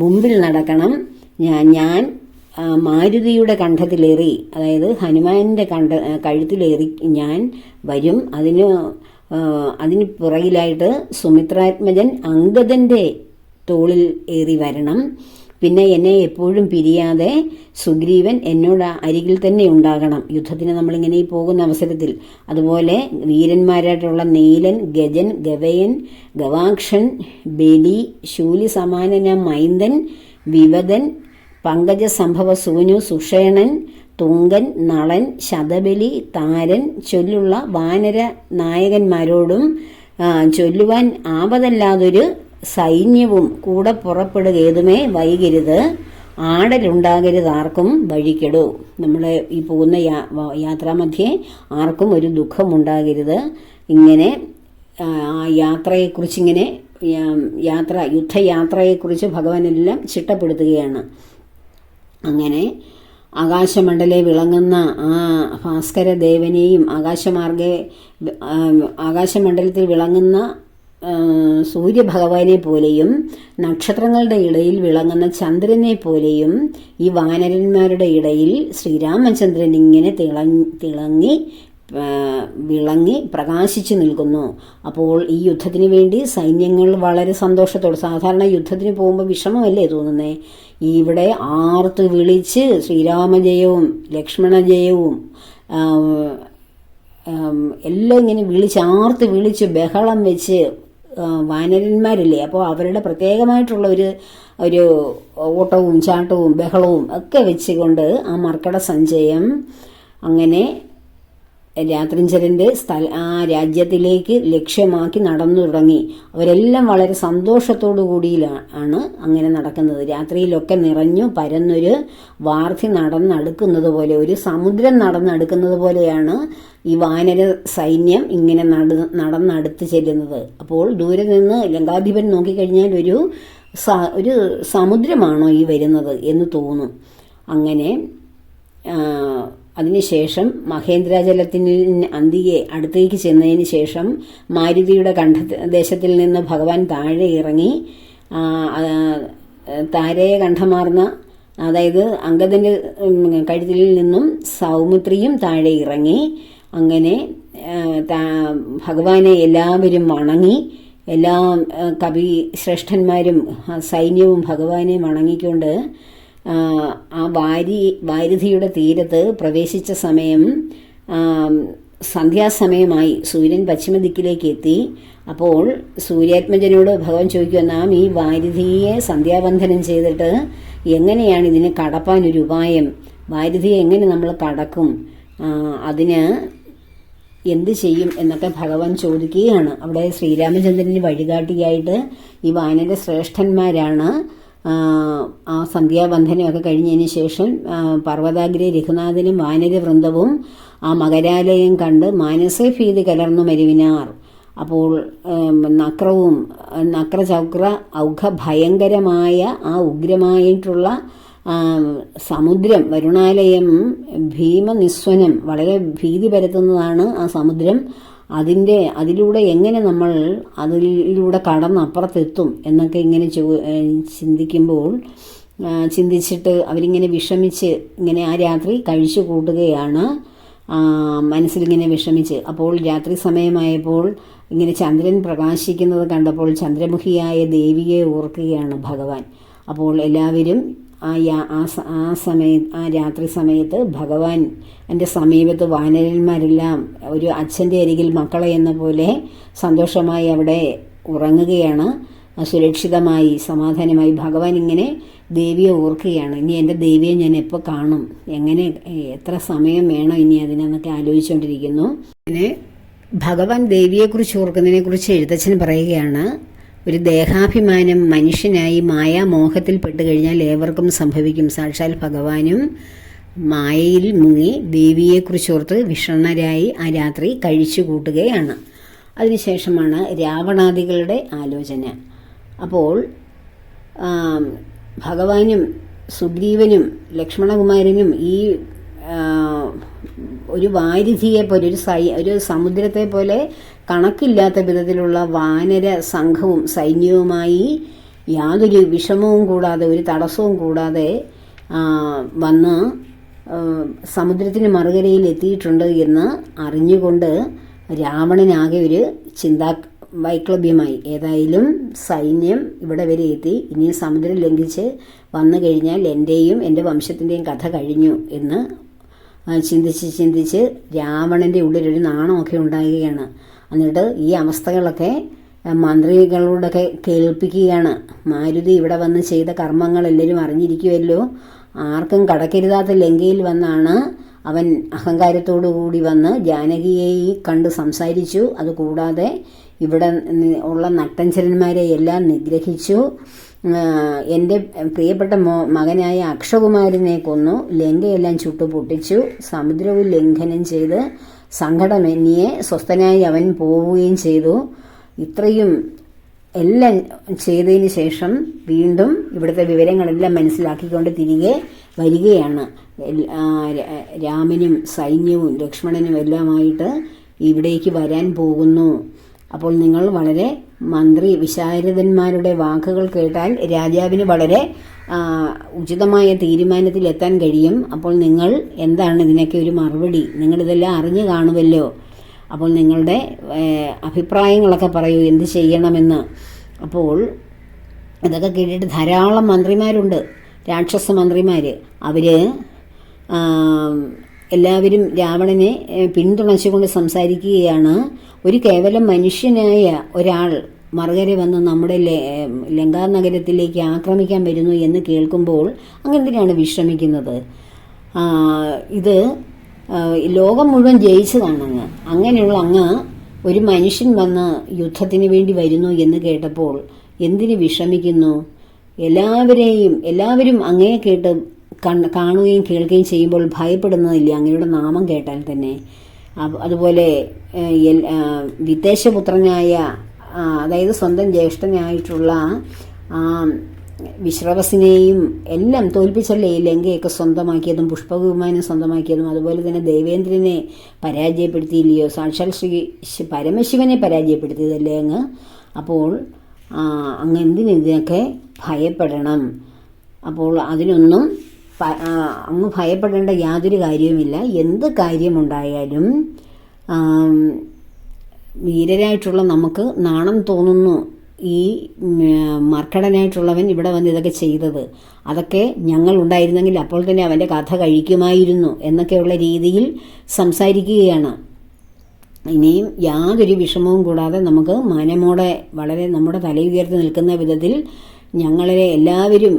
മുമ്പിൽ നടക്കണം. ഞാൻ മാരുതിയുടെ കണ്ഠത്തിലേറി, അതായത് ഹനുമാന്റെ കഴുത്തിലേറി ഞാൻ വരും. അതിന് പുറകിലായിട്ട് സുമിത്രാത്മജൻ അംഗദന്റെ തോളിൽ ഏറി വരണം. പിന്നെ എന്നെ എപ്പോഴും പിരിയാതെ സുഗ്രീവൻ എന്നോട് അരികിൽ തന്നെ ഉണ്ടാകണം യുദ്ധത്തിന് നമ്മളിങ്ങനെ പോകുന്ന അവസരത്തിൽ. അതുപോലെ വീരന്മാരായിട്ടുള്ള നീലൻ, ഗജൻ, ഗവയൻ, ഗവാക്ഷൻ, ബലി, ശൂലി സമാനന മൈന്ദൻ, വിവദൻ, പങ്കജ സംഭവ സൂനു, സുഷേണൻ, തുങ്കൻ, നളൻ, ശതബലി, താരൻ ചൊല്ലുള്ള വാനര നായകന്മാരോടും ചൊല്ലുവാൻ ആപതല്ലാതൊരു സൈന്യവും കൂടെ പുറപ്പെടുക, ഏതുമേ വൈകരുത്. ആടലുണ്ടാകരുത് ആർക്കും വഴിക്കെടു. നമ്മുടെ ഈ പോകുന്ന യാത്രാമധ്യേ ആർക്കും ഒരു ദുഃഖമുണ്ടാകരുത്. ഇങ്ങനെ ആ യാത്രയെക്കുറിച്ചിങ്ങനെ യുദ്ധയാത്രയെക്കുറിച്ച് ഭഗവാനെല്ലാം ചിട്ടപ്പെടുത്തുകയാണ്. അങ്ങനെ ആകാശമണ്ഡലെ വിളങ്ങുന്ന ആ ഭാസ്കരദേവനെയും ആകാശമണ്ഡലത്തിൽ വിളങ്ങുന്ന സൂര്യഭഗവാനെ പോലെയും നക്ഷത്രങ്ങളുടെ ഇടയിൽ വിളങ്ങുന്ന ചന്ദ്രനെ പോലെയും ഈ വാനരന്മാരുടെ ഇടയിൽ ശ്രീരാമചന്ദ്രൻ ഇങ്ങനെ വിളങ്ങി പ്രകാശിച്ചു നിൽക്കുന്നു. അപ്പോൾ ഈ യുദ്ധത്തിന് വേണ്ടി സൈന്യങ്ങൾ വളരെ സന്തോഷത്തോടെ, സാധാരണ യുദ്ധത്തിന് പോകുമ്പോൾ വിഷമമല്ലേ തോന്നുന്നേ, ഇവിടെ ആർത്ത് വിളിച്ച് ശ്രീരാമജയവും ലക്ഷ്മണജയവും എല്ലാം ഇങ്ങനെ ആർത്ത് വിളിച്ച് ബഹളം വെച്ച് വാനരന്മാരില്ലേ, അപ്പോൾ അവരുടെ പ്രത്യേകമായിട്ടുള്ള ഒരു ഒരു ഓട്ടവും ചാട്ടവും ബഹളവും ഒക്കെ വെച്ചുകൊണ്ട് ആ മർക്കട സഞ്ചയം അങ്ങനെ രാത്രിഞ്ചരന്റെ ആ രാജ്യത്തിലേക്ക് ലക്ഷ്യമാക്കി നടന്നു തുടങ്ങി. അവരെല്ലാം വളരെ സന്തോഷത്തോടു കൂടിയിലാണ് അങ്ങനെ നടക്കുന്നത്. രാത്രിയിലൊക്കെ നിറഞ്ഞു പരന്നൊരു വാർധി നടന്നടുക്കുന്നത് പോലെ, ഒരു സമുദ്രം നടന്നടുക്കുന്നത് പോലെയാണ് ഈ വാനര സൈന്യം ഇങ്ങനെ നടന്നടുത്ത് ചെല്ലുന്നത്. അപ്പോൾ ദൂരെ നിന്ന് ലങ്കാധിപൻ നോക്കിക്കഴിഞ്ഞാൽ ഒരു സമുദ്രമാണോ ഈ വരുന്നത് എന്ന് തോന്നും. അങ്ങനെ അതിനുശേഷം മഹേന്ദ്രജലത്തിന് അന്തിയെ അടുത്തേക്ക് ചെന്നതിന് ശേഷം മാരുതിയുടെ ദേശത്തിൽ നിന്ന് ഭഗവാൻ താഴെ ഇറങ്ങി താരയെ കണ്ഠമാർന്ന, അതായത് അംഗദന്റെ കഴുത്തിൽ നിന്നും സൗമിത്രിയും താഴെ ഇറങ്ങി. അങ്ങനെ ഭഗവാനെ എല്ലാവരും വണങ്ങി. എല്ലാ കവി ശ്രേഷ്ഠന്മാരും സൈന്യവും ഭഗവാനെ വണങ്ങിക്കൊണ്ട് ആ വാരിധിയുടെ തീരത്ത് പ്രവേശിച്ച സമയം സന്ധ്യാസമയമായി. സൂര്യൻ പശ്ചിമദിക്കിലേക്ക് എത്തി. അപ്പോൾ സൂര്യാത്മജനോട് ഭഗവാൻ ചോദിക്കുക, നാം ഈ വാരിധിയെ സന്ധ്യാബന്ധനം ചെയ്തിട്ട് എങ്ങനെയാണ് ഇതിന് കടപ്പാനൊരു ഉപായം? വാരിധിയെ എങ്ങനെ നമ്മൾ കടക്കും? അതിന് എന്ത് ചെയ്യും എന്നൊക്കെ ഭഗവാൻ ചോദിക്കുകയാണ്. അവിടെ ശ്രീരാമചന്ദ്രന് വഴികാട്ടിയായിട്ട് ഈ വാനര ശ്രേഷ്ഠന്മാരാണ്. ആ സന്ധ്യാബന്ധനമൊക്കെ കഴിഞ്ഞതിന് ശേഷം പർവ്വതാഗ്രെ രഘുനാഥനും വാനരവൃന്ദവും ആ മകരാലയം കണ്ട് മാനസേ ഭീതി കലർന്നു മരുവിനാർ. അപ്പോൾ നക്രചക്ര ഔഘ ഭയങ്കരമായ ആ ഉഗ്രമായിട്ടുള്ള സമുദ്രം, വരുണാലയം ഭീമനിസ്വനം, വളരെ ഭീതി പരത്തുന്നതാണ് ആ സമുദ്രം. അതിലൂടെ എങ്ങനെ നമ്മൾ അതിലൂടെ കടന്നപ്പുറത്തെത്തും എന്നൊക്കെ ഇങ്ങനെ ചിന്തിച്ചിട്ട് അവരിങ്ങനെ വിഷമിച്ച് ഇങ്ങനെ ആ രാത്രി കഴിച്ചു കൂട്ടുകയാണ്, മനസ്സിലിങ്ങനെ വിഷമിച്ച്. അപ്പോൾ രാത്രി സമയമായപ്പോൾ ഇങ്ങനെ ചന്ദ്രൻ പ്രകാശിക്കുന്നത് കണ്ടപ്പോൾ ചന്ദ്രമുഖിയായ ദേവിയെ ഓർക്കുകയാണ് ഭഗവാൻ. അപ്പോൾ എല്ലാവരും ആ രാത്രി സമയത്ത് ഭഗവാൻ എൻ്റെ സമീപത്ത് വാനരന്മാരെല്ലാം ഒരു അച്ഛൻ്റെ അരികിൽ മക്കളെ എന്ന പോലെ സന്തോഷമായി അവിടെ ഉറങ്ങുകയാണ്. സുരക്ഷിതമായി സമാധാനമായി ഭഗവാൻ ഇങ്ങനെ ദേവിയെ ഓർക്കുകയാണ്. ഇനി എൻ്റെ ദേവിയെ ഞാൻ എപ്പോൾ കാണും, എങ്ങനെ എത്ര സമയം വേണം ഇനി അതിനെന്നൊക്കെ ആലോചിച്ചുകൊണ്ടിരിക്കുന്നു. അങ്ങനെ ഭഗവാൻ ദേവിയെക്കുറിച്ച് ഓർക്കുന്നതിനെക്കുറിച്ച് എഴുത്തച്ഛൻ പറയുകയാണ്, ഒരു ദേഹാഭിമാനം മനുഷ്യനായി മായാമോഹത്തിൽ പെട്ടുകഴിഞ്ഞാൽ ഏവർക്കും സംഭവിക്കും. സാക്ഷാൽ ഭഗവാനും മായയിൽ മുങ്ങി ദേവിയെക്കുറിച്ചോർത്ത് വിഷണ്ണരായി ആ രാത്രി കഴിച്ചു കൂട്ടുകയാണ്. അതിനുശേഷമാണ് രാവണാദികളുടെ ആലോചന. അപ്പോൾ ഭഗവാനും സുഗ്രീവനും ലക്ഷ്മണകുമാരനും ഈ ഒരു വാരിധിയെ പോലെ ഒരു സമുദ്രത്തെ പോലെ കണക്കില്ലാത്ത വിധത്തിലുള്ള വാനര സംഘവും സൈന്യവുമായി യാതൊരു വിഷമവും കൂടാതെ ഒരു തടസ്സവും കൂടാതെ വന്ന് സമുദ്രത്തിന് മറുകരയിൽ എത്തിയിട്ടുണ്ട് എന്ന് അറിഞ്ഞുകൊണ്ട് രാവണനാകെ ഒരു വൈക്ലഭ്യമായി. ഏതായാലും സൈന്യം ഇവിടെ വരെ എത്തി, ഇനി സമുദ്രം ലംഘിച്ച് വന്നു കഴിഞ്ഞാൽ എൻ്റെയും എൻ്റെ വംശത്തിൻ്റെയും കഥ കഴിഞ്ഞു എന്ന് ചിന്തിച്ച് രാവണൻ്റെ ഉള്ളിലൊരു നാണമൊക്കെ ഉണ്ടാകുകയാണ്. എന്നിട്ട് ഈ അവസ്ഥകളൊക്കെ മന്ത്രികളോടൊക്കെ കേൾപ്പിക്കുകയാണ്. മാരുതി ഇവിടെ വന്ന് ചെയ്ത കർമ്മങ്ങൾ എല്ലാവരും അറിഞ്ഞിരിക്കുമല്ലോ, ആർക്കും കടക്കരുതാത്ത ലങ്കയിൽ വന്നാണ് അവൻ അഹങ്കാരത്തോടു കൂടി വന്ന് ജാനകിയെ കണ്ട് സംസാരിച്ചു. അതുകൂടാതെ ഇവിടെ ഉള്ള നട്ടഞ്ചരന്മാരെ എല്ലാം നിഗ്രഹിച്ചു. എൻ്റെ പ്രിയപ്പെട്ട മകനായ അക്ഷകുമാരനെ കൊന്നു, ലങ്കയെല്ലാം ചുട്ടുപൊട്ടിച്ചു, സമുദ്രവും ലംഘനം ചെയ്ത് സങ്കടമെന്നിയെ സ്വസ്ഥനായി അവൻ പോവുകയും ചെയ്തു. ഇത്രയും എല്ലാം ചെയ്തതിന് ശേഷം വീണ്ടും ഇവിടുത്തെ വിവരങ്ങളെല്ലാം മനസ്സിലാക്കിക്കൊണ്ട് തിരികെ വരികയാണ്. രാമനും സൈന്യവും ലക്ഷ്മണനും എല്ലാമായിട്ട് ഇവിടേക്ക് വരാൻ പോകുന്നു. അപ്പോൾ നിങ്ങൾ വളരെ മന്ത്രി വിശാരദന്മാരുടെ വാക്കുകൾ കേട്ടാൽ രാജാവിന് വളരെ ഉചിതമായ തീരുമാനത്തിലെത്താൻ കഴിയും. അപ്പോൾ നിങ്ങൾ എന്താണ് ഇതിനൊക്കെ ഒരു മറുപടി? നിങ്ങളിതെല്ലാം അറിഞ്ഞു കാണുമല്ലോ. അപ്പോൾ നിങ്ങളുടെ അഭിപ്രായങ്ങളൊക്കെ പറയൂ, എന്ത് ചെയ്യണമെന്ന്. അപ്പോൾ ഇതൊക്കെ കേട്ടിട്ട് ധാരാളം മന്ത്രിമാരുണ്ട്, രാക്ഷസ മന്ത്രിമാർ. അവർ എല്ലാവരും രാവണനെ പിന്തുണച്ചുകൊണ്ട് സംസാരിക്കുകയാണ്. ഒരു കേവലം മനുഷ്യനായ ഒരാൾ മറുകര വന്ന് നമ്മുടെ ലങ്കാ നഗരത്തിലേക്ക് ആക്രമിക്കാൻ വരുന്നു എന്ന് കേൾക്കുമ്പോൾ അങ്ങെന്തിനാണ് വിശ്രമിക്കുന്നത്? ഇത് ലോകം മുഴുവൻ ജയിച്ചതാണങ്ങ്. അങ്ങനെയുള്ള അങ്ങ് ഒരു മനുഷ്യൻ വന്ന് യുദ്ധത്തിന് വേണ്ടി വരുന്നു എന്ന് കേട്ടപ്പോൾ എന്തിന് വിഷമിക്കുന്നു? എല്ലാവരും അങ്ങയെ കേട്ട് കാണുകയും കേൾക്കുകയും ചെയ്യുമ്പോൾ ഭയപ്പെടുന്നതില്ല അങ്ങയുടെ നാമം കേട്ടാൽ തന്നെ. അതുപോലെ വിദേശപുത്രനായ, അതായത് സ്വന്തം ജ്യേഷ്ഠനായിട്ടുള്ള വിശ്രവസിനെയും എല്ലാം തോൽപ്പിച്ചല്ലേ ഈ ലങ്കയൊക്കെ സ്വന്തമാക്കിയതും പുഷ്പവിമാനം സ്വന്തമാക്കിയതും. അതുപോലെ തന്നെ ദേവേന്ദ്രനെ പരാജയപ്പെടുത്തിയില്ലയോ? സാക്ഷാൽ ശ്രീ പരമശിവനെ പരാജയപ്പെടുത്തിയതല്ലേ അങ്ങ്? അപ്പോൾ അങ്ങ് എന്തിനൊക്കെ ഭയപ്പെടണം? അപ്പോൾ അതിനൊന്നും അങ്ങ് ഭയപ്പെടേണ്ട യാതൊരു കാര്യവുമില്ല. എന്ത് കാര്യമുണ്ടായാലും വീരരായിട്ടുള്ള നമുക്ക് നാണം തോന്നുന്നു ഈ മർക്കടനായിട്ടുള്ളവൻ ഇവിടെ വന്ന് ഇതൊക്കെ ചെയ്തത്. അതൊക്കെ ഞങ്ങൾ ഉണ്ടായിരുന്നെങ്കിൽ അപ്പോൾ തന്നെ അവൻ്റെ കഥ കഴിക്കുമായിരുന്നു എന്നൊക്കെയുള്ള രീതിയിൽ സംസാരിക്കുകയാണ്. ഇനിയും യാതൊരു വിഷമവും കൂടാതെ നമുക്ക് മാനമോടെ വളരെ നമ്മുടെ തലയുയർത്തി നിൽക്കുന്ന വിധത്തിൽ ഞങ്ങളെ എല്ലാവരും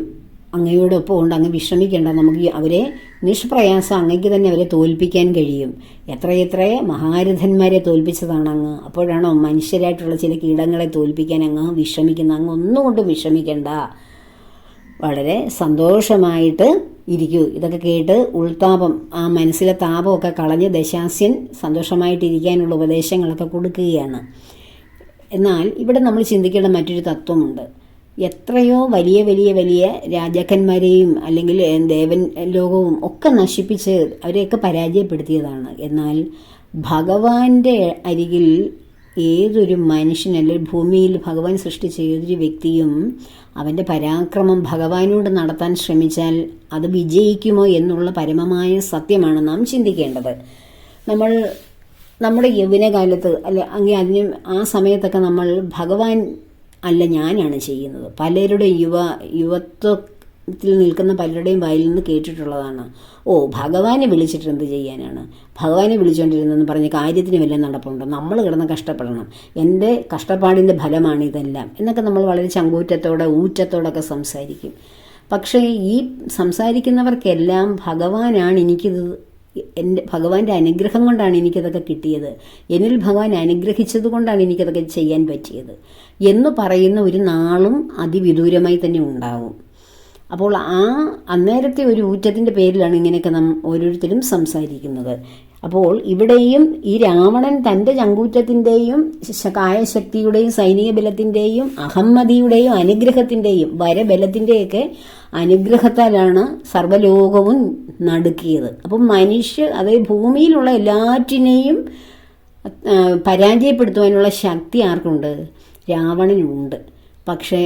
അങ്ങയോടൊപ്പം ഉണ്ട്. അങ്ങ് വിഷമിക്കേണ്ട. നമുക്ക് അവരെ നിഷ്പ്രയാസം അങ്ങയ്ക്ക് തന്നെ അവരെ തോൽപ്പിക്കാൻ കഴിയും. എത്രയെത്ര മഹാരഥന്മാരെ തോൽപ്പിച്ചതാണ് അങ്ങ്. അപ്പോഴാണോ മനുഷ്യരായിട്ടുള്ള ചില കീടങ്ങളെ തോൽപ്പിക്കാൻ അങ്ങ് വിഷമിക്കുന്ന? അങ്ങ് ഒന്നുകൊണ്ടും വിഷമിക്കേണ്ട. വളരെ സന്തോഷമായിട്ട് ഇരിക്കൂ. ഇതൊക്കെ കേട്ട് ഉൾത്താപം, ആ മനസ്സിലെ താപമൊക്കെ കളഞ്ഞ് ദശാസ്യൻ സന്തോഷമായിട്ടിരിക്കാനുള്ള ഉപദേശങ്ങളൊക്കെ കൊടുക്കുകയാണ്. എന്നാൽ ഇവിടെ നമ്മൾ ചിന്തിക്കേണ്ട മറ്റൊരു തത്വമുണ്ട്. എത്രയോ വലിയ വലിയ വലിയ രാജാക്കന്മാരെയും അല്ലെങ്കിൽ ദേവൻ ലോകവും ഒക്കെ നശിപ്പിച്ച് അവരെയൊക്കെ പരാജയപ്പെടുത്തിയതാണ്. എന്നാൽ ഭഗവാന്റെ അരികിൽ ഏതൊരു മനുഷ്യൻ അല്ലെങ്കിൽ ഭൂമിയിൽ ഭഗവാൻ സൃഷ്ടിച്ച ഏതൊരു വ്യക്തിയും അവൻ്റെ പരാക്രമം ഭഗവാനോട് നടത്താൻ ശ്രമിച്ചാൽ അത് വിജയിക്കുമോ എന്നുള്ള പരമമായ സത്യമാണ് നാം ചിന്തിക്കേണ്ടത്. നമ്മൾ നമ്മുടെ യൗവനകാലത്ത് അല്ലെങ്കിൽ അതിന് ആ സമയത്തൊക്കെ നമ്മൾ ഭഗവാൻ അല്ല ഞാനാണ് ചെയ്യുന്നത്. പലരുടെ യുവത്വത്തിൽ നിൽക്കുന്ന പലരുടെയും വായിൽ നിന്ന് കേട്ടിട്ടുള്ളതാണ്. ഭഗവാനെ വിളിച്ചിട്ട് എന്ത് ചെയ്യാനാണ്? ഭഗവാനെ വിളിച്ചുകൊണ്ടിരുന്നെന്ന് പറഞ്ഞ് കാര്യത്തിന് വല്ല നടപ്പുണ്ടോ? നമ്മൾ കിടന്ന് കഷ്ടപ്പെടണം. എൻ്റെ കഷ്ടപ്പാടിൻ്റെ ഫലമാണ് ഇതെല്ലാം എന്നൊക്കെ നമ്മൾ വളരെ ചങ്കൂറ്റത്തോടെ ഊറ്റത്തോടൊക്കെ സംസാരിക്കും. പക്ഷേ ഈ സംസാരിക്കുന്നവർക്കെല്ലാം ഭഗവാനാണ് എനിക്കിത്, ഭഗവാന്റെ അനുഗ്രഹം കൊണ്ടാണ് എനിക്കതൊക്കെ കിട്ടിയത്, എന്നിൽ ഭഗവാൻ അനുഗ്രഹിച്ചത് കൊണ്ടാണ് എനിക്കതൊക്കെ ചെയ്യാൻ പറ്റിയത് എന്ന് പറയുന്ന ഒരു നാളും അതിവിദൂരമായി തന്നെ ഉണ്ടാവും. അപ്പോൾ അന്നേരത്തെ ഒരു ഊറ്റത്തിൻ്റെ പേരിലാണ് ഇങ്ങനെയൊക്കെ ഓരോരുത്തരും സംസാരിക്കുന്നത്. അപ്പോൾ ഇവിടെയും ഈ രാവണൻ തൻ്റെ ചങ്കൂറ്റത്തിൻ്റെയും കായശക്തിയുടെയും സൈനിക ബലത്തിൻ്റെയും അഹമ്മതിയുടെയും അനുഗ്രഹത്തിൻ്റെയും വരബലത്തിൻ്റെയൊക്കെ അനുഗ്രഹത്താലാണ് സർവ്വലോകവും നടുക്കിയത്. അപ്പം അതായത് ഭൂമിയിലുള്ള എല്ലാറ്റിനെയും പരാജയപ്പെടുത്തുവാനുള്ള ശക്തി ആർക്കുണ്ട്? രാവണനുണ്ട്. പക്ഷേ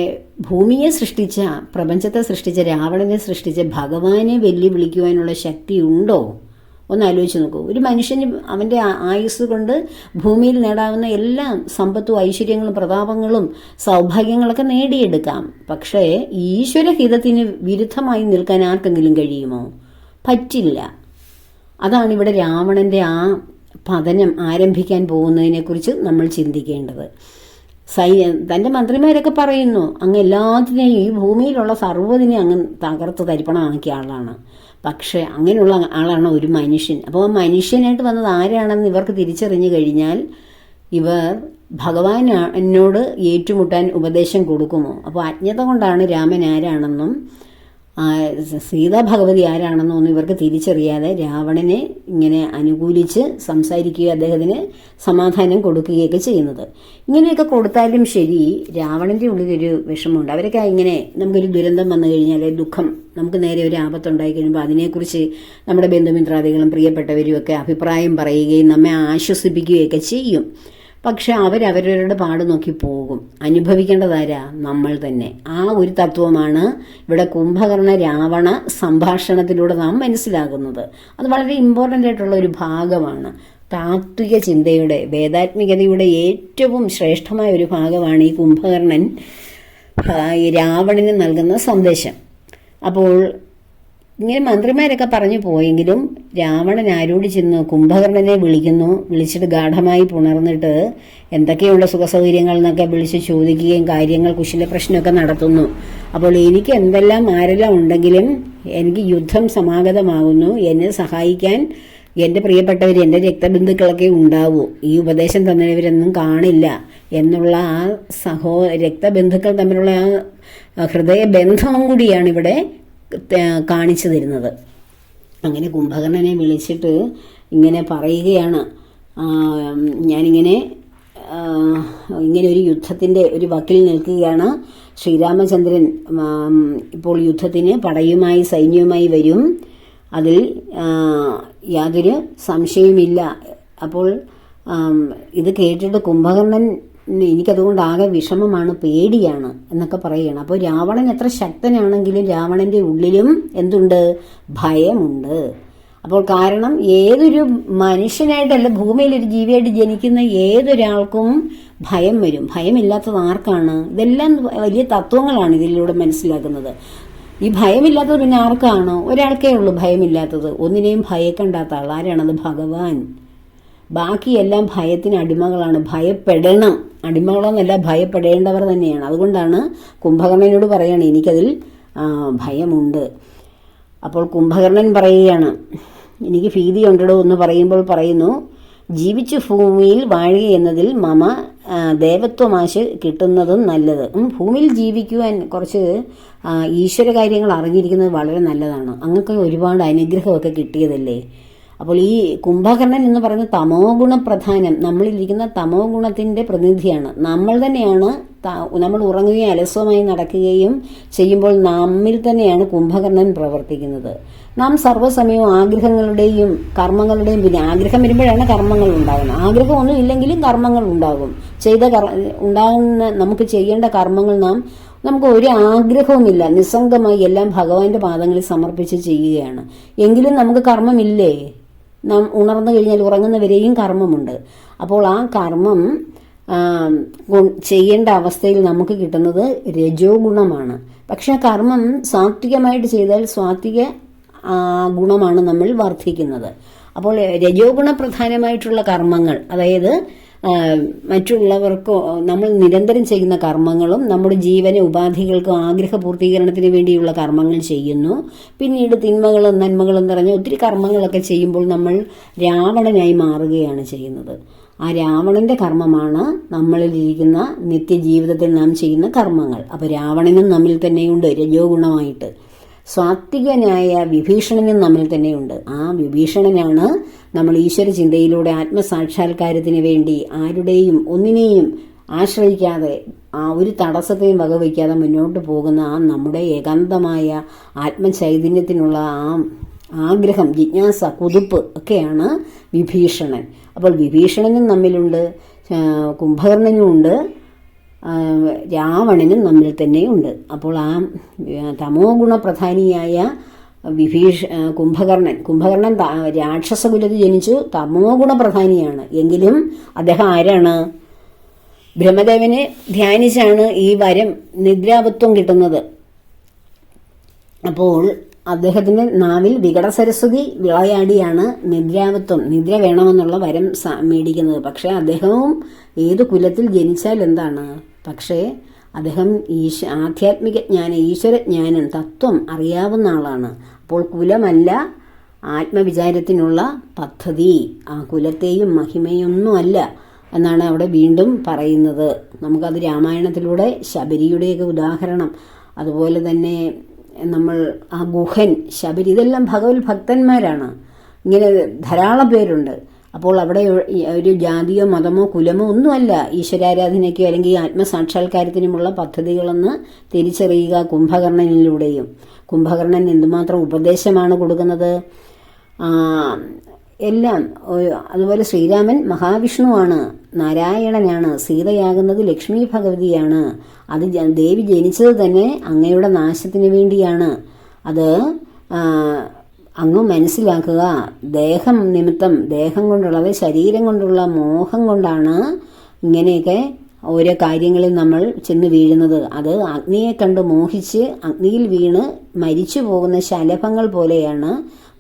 ഭൂമിയെ സൃഷ്ടിച്ച, പ്രപഞ്ചത്തെ സൃഷ്ടിച്ച, രാവണനെ സൃഷ്ടിച്ച ഭഗവാനെ വെല്ലുവിളിക്കുവാനുള്ള ശക്തി ഉണ്ടോ? ഒന്ന് ആലോചിച്ച് നോക്കൂ. ഒരു മനുഷ്യന് അവൻ്റെ ആയുസ് കൊണ്ട് ഭൂമിയിൽ നേടാവുന്ന എല്ലാ സമ്പത്തും ഐശ്വര്യങ്ങളും പ്രതാപങ്ങളും സൗഭാഗ്യങ്ങളൊക്കെ നേടിയെടുക്കാം. പക്ഷേ ഈശ്വരഹിതത്തിന് വിരുദ്ധമായി നിൽക്കാൻ ആർക്കെങ്കിലും കഴിയുമോ? പറ്റില്ല. അതാണ് ഇവിടെ രാവണൻ്റെ ആ പതനം ആരംഭിക്കാൻ പോകുന്നതിനെക്കുറിച്ച് നമ്മൾ ചിന്തിക്കേണ്ടത്. തൻ്റെ മന്ത്രിമാരൊക്കെ പറയുന്നു അങ്ങ് എല്ലാത്തിനെയും, ഈ ഭൂമിയിലുള്ള സർവ്വതിനെ അങ്ങ് തകർത്ത് തരിപ്പണമാക്കിയ ആളാണ്. പക്ഷേ അങ്ങനെയുള്ള ആളാണ് ഒരു മനുഷ്യൻ. അപ്പോൾ മനുഷ്യനായിട്ട് വന്നത് ആരാണെന്ന് ഇവർക്ക് തിരിച്ചറിഞ്ഞു കഴിഞ്ഞാൽ ഇവർ ഭഗവാനോട് ഏറ്റുമുട്ടാൻ ഉപദേശം കൊടുക്കുമോ? അപ്പോൾ അജ്ഞത കൊണ്ടാണ് രാമൻ ആരാണെന്നും സീതാ ഭഗവതി ആരാണെന്നോ ഒന്നും ഇവർക്ക് തിരിച്ചറിയാതെ രാവണനെ ഇങ്ങനെ അനുകൂലിച്ച് സംസാരിക്കുക, അദ്ദേഹത്തിന് സമാധാനം കൊടുക്കുകയൊക്കെ ചെയ്യുന്നത്. ഇങ്ങനെയൊക്കെ കൊടുത്താലും ശരി, രാവണൻ്റെ ഉള്ളിലൊരു വിഷമമുണ്ട്. അവരൊക്കെ ഇങ്ങനെ നമുക്കൊരു ദുരന്തം വന്നു കഴിഞ്ഞാൽ, ദുഃഖം, നമുക്ക് നേരെ ഒരു ആപത്തുണ്ടായി കഴിയുമ്പോൾ അതിനെക്കുറിച്ച് നമ്മുടെ ബന്ധുമിത്രാദികളും പ്രിയപ്പെട്ടവരും ഒക്കെ അഭിപ്രായം പറയുകയും നമ്മെ ആശ്വസിപ്പിക്കുകയൊക്കെ ചെയ്യും. പക്ഷെ അവരവരുടെ പാട് നോക്കി പോകും. അനുഭവിക്കേണ്ടതാരാ? നമ്മൾ തന്നെ. ആ ഒരു തത്വമാണ് ഇവിടെ കുംഭകർണ രാവണ സംഭാഷണത്തിലൂടെ നാം മനസ്സിലാകുന്നത്. അത് വളരെ ഇമ്പോർട്ടൻ്റ് ആയിട്ടുള്ള ഒരു ഭാഗമാണ്. താത്വിക ചിന്തയുടെ, വേദാത്മികതയുടെ ഏറ്റവും ശ്രേഷ്ഠമായ ഒരു ഭാഗമാണ് ഈ കുംഭകർണൻ രാവണന് നൽകുന്ന സന്ദേശം. അപ്പോൾ ഇങ്ങനെ മന്ത്രിമാരൊക്കെ പറഞ്ഞു പോയെങ്കിലും രാവണൻ ആരോട് ചെന്ന് കുംഭകർണനെ വിളിക്കുന്നു. വിളിച്ചിട്ട് ഗാഠമായി പുണർന്നിട്ട് എന്തൊക്കെയുള്ള സുഖസൗകര്യങ്ങൾ എന്നൊക്കെ വിളിച്ച് ചോദിക്കുകയും കാര്യങ്ങൾ കുശല പ്രശ്നമൊക്കെ നടത്തുന്നു. അപ്പോൾ എനിക്ക് എന്തെല്ലാം ആരെല്ലാം ഉണ്ടെങ്കിലും എനിക്ക് യുദ്ധം സമാഗതമാകുന്നു, എന്നെ സഹായിക്കാൻ എൻ്റെ പ്രിയപ്പെട്ടവർ, എൻ്റെ രക്തബന്ധുക്കളൊക്കെ ഉണ്ടാവൂ, ഈ ഉപദേശം തന്നവരൊന്നും കാണില്ല എന്നുള്ള ആ രക്തബന്ധുക്കൾ തമ്മിലുള്ള ആ ഹൃദയബന്ധവും കൂടിയാണ് ഇവിടെ കാണിച്ചു തരുന്നത്. അങ്ങനെ കുംഭകർണനെ വിളിച്ചിട്ട് ഇങ്ങനെ പറയുകയാണ്, ഞാനിങ്ങനെ ഒരു യുദ്ധത്തിൻ്റെ ഒരു വക്കിൽ നിൽക്കുകയാണ്. ശ്രീരാമചന്ദ്രൻ ഇപ്പോൾ യുദ്ധത്തിന് പടയുമായി സൈന്യവുമായി വരും, അതിൽ യാതൊരു സംശയവുമില്ല. അപ്പോൾ ഇത് കേട്ടിട്ട് കുംഭകർണൻ എനിക്കതുകൊണ്ട് ആകെ വിഷമമാണ്, പേടിയാണ് എന്നൊക്കെ പറയുകയാണ്. അപ്പോൾ രാവണൻ എത്ര ശക്തനാണെങ്കിലും രാവണൻ്റെ ഉള്ളിലും എന്തുണ്ട്? ഭയമുണ്ട്. അപ്പോൾ കാരണം ഏതൊരു മനുഷ്യനായിട്ടല്ല, ഭൂമിയിലൊരു ജീവിയായിട്ട് ജനിക്കുന്ന ഏതൊരാൾക്കും ഭയം വരും. ഭയമില്ലാത്തത് ആർക്കാണ്? ഇതെല്ലാം വലിയ തത്വങ്ങളാണ് ഇതിലൂടെ മനസ്സിലാക്കുന്നത്. ഈ ഭയമില്ലാത്തത് പിന്നെ ആർക്കാണ്? ഒരാൾക്കേ ഉള്ളൂ ഭയമില്ലാത്തത്, ഒന്നിനെയും ഭയക്കണ്ടാത്ത ആൾ. ആരാണത്? ഭഗവാൻ. ബാക്കിയെല്ലാം ഭയത്തിന് അടിമകളാണ്. ഭയപ്പെടണം, അടിമകളെന്നല്ല, ഭയപ്പെടേണ്ടവർ തന്നെയാണ്. അതുകൊണ്ടാണ് കുംഭകർണനോട് പറയാണ് എനിക്കതിൽ ഭയമുണ്ട്. അപ്പോൾ കുംഭകർണൻ പറയുകയാണ്, എനിക്ക് ഭീതിയുണ്ടോ എന്ന് പറയുമ്പോൾ പറയുന്നു, ജീവിച്ചു ഭൂമിയിൽ വാഴുക എന്നതിൽ മമ ദേവത്വമാശ കിട്ടുന്നതും നല്ലത്. ഭൂമിയിൽ ജീവിക്കുവാൻ കുറച്ച് ഈശ്വര കാര്യങ്ങൾ അറിഞ്ഞിരിക്കുന്നത് വളരെ നല്ലതാണ്. അങ്ങക്ക് ഒരുപാട് അനുഗ്രഹമൊക്കെ കിട്ടിയതല്ലേ. അപ്പോൾ ഈ കുംഭകർണൻ എന്ന് പറയുന്ന തമോ ഗുണപ്രധാനം, നമ്മളിരിക്കുന്ന തമോ ഗുണത്തിൻ്റെ പ്രതിനിധിയാണ്. നമ്മൾ തന്നെയാണ്, നമ്മൾ ഉറങ്ങുകയും അലസമായി നടക്കുകയും ചെയ്യുമ്പോൾ നമ്മിൽ തന്നെയാണ് കുംഭകർണൻ പ്രവർത്തിക്കുന്നത്. നാം സർവ്വസമയവും ആഗ്രഹങ്ങളുടെയും കർമ്മങ്ങളുടെയും, പിന്നെ ആഗ്രഹം വരുമ്പോഴാണ് കർമ്മങ്ങൾ ഉണ്ടാകുന്നത്. ആഗ്രഹമൊന്നും ഇല്ലെങ്കിലും കർമ്മങ്ങൾ ഉണ്ടാകും. ഉണ്ടാകുന്ന നമുക്ക് ചെയ്യേണ്ട കർമ്മങ്ങൾ നമുക്ക് ഒരു ആഗ്രഹവുമില്ല, നിസ്സംഗമായി എല്ലാം ഭഗവാന്റെ പാദങ്ങളിൽ സമർപ്പിച്ച് ചെയ്യുകയാണ്. എങ്കിലും നമുക്ക് കർമ്മമില്ലേ? നാം ഉണർന്നു കഴിഞ്ഞാൽ ഉറങ്ങുന്നവരെയും കർമ്മമുണ്ട്. അപ്പോൾ ആ കർമ്മം ചെയ്യേണ്ട അവസ്ഥയിൽ നമുക്ക് കിട്ടുന്നത് രജോ ഗുണമാണ്. പക്ഷെ കർമ്മം സാത്വികമായിട്ട് ചെയ്താൽ സാത്വിക ഗുണമാണ് നമ്മൾ വർദ്ധിക്കുന്നത്. അപ്പോൾ രജോ ഗുണപ്രധാനമായിട്ടുള്ള കർമ്മങ്ങൾ, അതായത് മറ്റുള്ളവർക്ക് നമ്മൾ നിരന്തരം ചെയ്യുന്ന കർമ്മങ്ങളും നമ്മുടെ ജീവന ഉപാധികൾക്കും ആഗ്രഹ പൂർത്തീകരണത്തിന് വേണ്ടിയുള്ള കർമ്മങ്ങൾ ചെയ്യുന്നു. പിന്നീട് തിന്മകളും നന്മകളും നിറഞ്ഞ ഒത്തിരി കർമ്മങ്ങളൊക്കെ ചെയ്യുമ്പോൾ നമ്മൾ രാവണനായി മാറുകയാണ് ചെയ്യുന്നത്. ആ രാവണന്റെ കർമ്മമാണ് നമ്മളിലിരിക്കുന്ന നിത്യജീവിതത്തിൽ നാം ചെയ്യുന്ന കർമ്മങ്ങൾ. അപ്പോൾ രാവണനും നമ്മിൽ തന്നെയുണ്ട് രജോ ഗുണമായിട്ട്. സാത്വികനായ വിഭീഷണനും നമ്മിൽ തന്നെയുണ്ട്. ആ വിഭീഷണനാണ് നമ്മൾ ഈശ്വര ചിന്തയിലൂടെ ആത്മസാക്ഷാത്കാരത്തിന് വേണ്ടി ആരുടെയും ഒന്നിനെയും ആശ്രയിക്കാതെ ഒരു തടസ്സത്തെയും വകവയ്ക്കാതെ മുന്നോട്ട് പോകുന്ന നമ്മുടെ ഏകാന്തമായ ആത്മചൈതന്യത്തിനുള്ള ആഗ്രഹം, ജിജ്ഞാസ, കുതിപ്പ് ഒക്കെയാണ് വിഭീഷണൻ. അപ്പോൾ വിഭീഷണനും നമ്മിലുണ്ട്, കുംഭകർണനും ഉണ്ട്, രാവണനും നമ്മിൽ തന്നെയുണ്ട്. അപ്പോൾ ആ തമോ ഗുണപ്രധാനിയായ കുംഭകർണൻ രാക്ഷസകുലത്തിൽ ജനിച്ചു, തമോ ഗുണപ്രധാനിയാണ്. എങ്കിലും അദ്ദേഹം ആരാണ്? ബ്രഹ്മദേവനെ ധ്യാനിച്ചാണ് ഈ വരം നിദ്രാവത്വം കിട്ടുന്നത്. അപ്പോൾ അദ്ദേഹത്തിന്റെ നാവിൽ വികട സരസ്വതി വിളയാടിയാണ് നിദ്ര വേണമെന്നുള്ള വരം മേടിക്കുന്നത്. പക്ഷെ അദ്ദേഹവും ഏത് കുലത്തിൽ ജനിച്ചാൽ എന്താണ്? പക്ഷേ അദ്ദേഹം ആധ്യാത്മിക ജ്ഞാനം, ഈശ്വരജ്ഞാനം, തത്വം അറിയാവുന്ന ആളാണ്. അപ്പോൾ കുലമല്ല ആത്മവിചാരത്തിനുള്ള പദ്ധതി, ആ കുലത്തെയും മഹിമയൊന്നുമല്ല എന്നാണ് അവിടെ വീണ്ടും പറയുന്നത്. നമുക്കത് രാമായണത്തിലൂടെ ശബരിയുടെയൊക്കെ ഉദാഹരണം, അതുപോലെ തന്നെ നമ്മൾ ആ ഗുഹൻ, ശബരി, ഇതെല്ലാം ഭഗവത് ഭക്തന്മാരാണ്. ഇങ്ങനെ ധാരാളം പേരുണ്ട്. അപ്പോൾ അവിടെ ഒരു ജാതിയോ മതമോ കുലമോ ഒന്നുമല്ല ഈശ്വരാരാധനയ്ക്കോ അല്ലെങ്കിൽ ആത്മസാക്ഷാത്കാരത്തിനുമുള്ള പദ്ധതികളെന്ന് തിരിച്ചറിയുക കുംഭകർണനിലൂടെയും. കുംഭകർണൻ എന്തുമാത്രം ഉപദേശമാണ് കൊടുക്കുന്നത് എല്ലാം. അതുപോലെ ശ്രീരാമൻ മഹാവിഷ്ണുവാണ്, നാരായണനാണ്, സീതയാകുന്നത് ലക്ഷ്മി ഭഗവതിയാണ്. അത് ദേവി ജനിച്ചത് തന്നെ അങ്ങയുടെ നാശത്തിന് വേണ്ടിയാണ്. അത് അങ്ങ് മനസ്സിലാക്കുക. ദേഹം നിമിത്തം, ദേഹം കൊണ്ടുള്ള, അതായത് ശരീരം കൊണ്ടുള്ള മോഹം കൊണ്ടാണ് ഇങ്ങനെയൊക്കെ ഓരോ കാര്യങ്ങളിൽ നമ്മൾ ചെന്ന് വീഴുന്നത്. അത് അഗ്നിയെ കണ്ട് മോഹിച്ച് അഗ്നിയിൽ വീണ് മരിച്ചു പോകുന്ന ശലഭങ്ങൾ പോലെയാണ്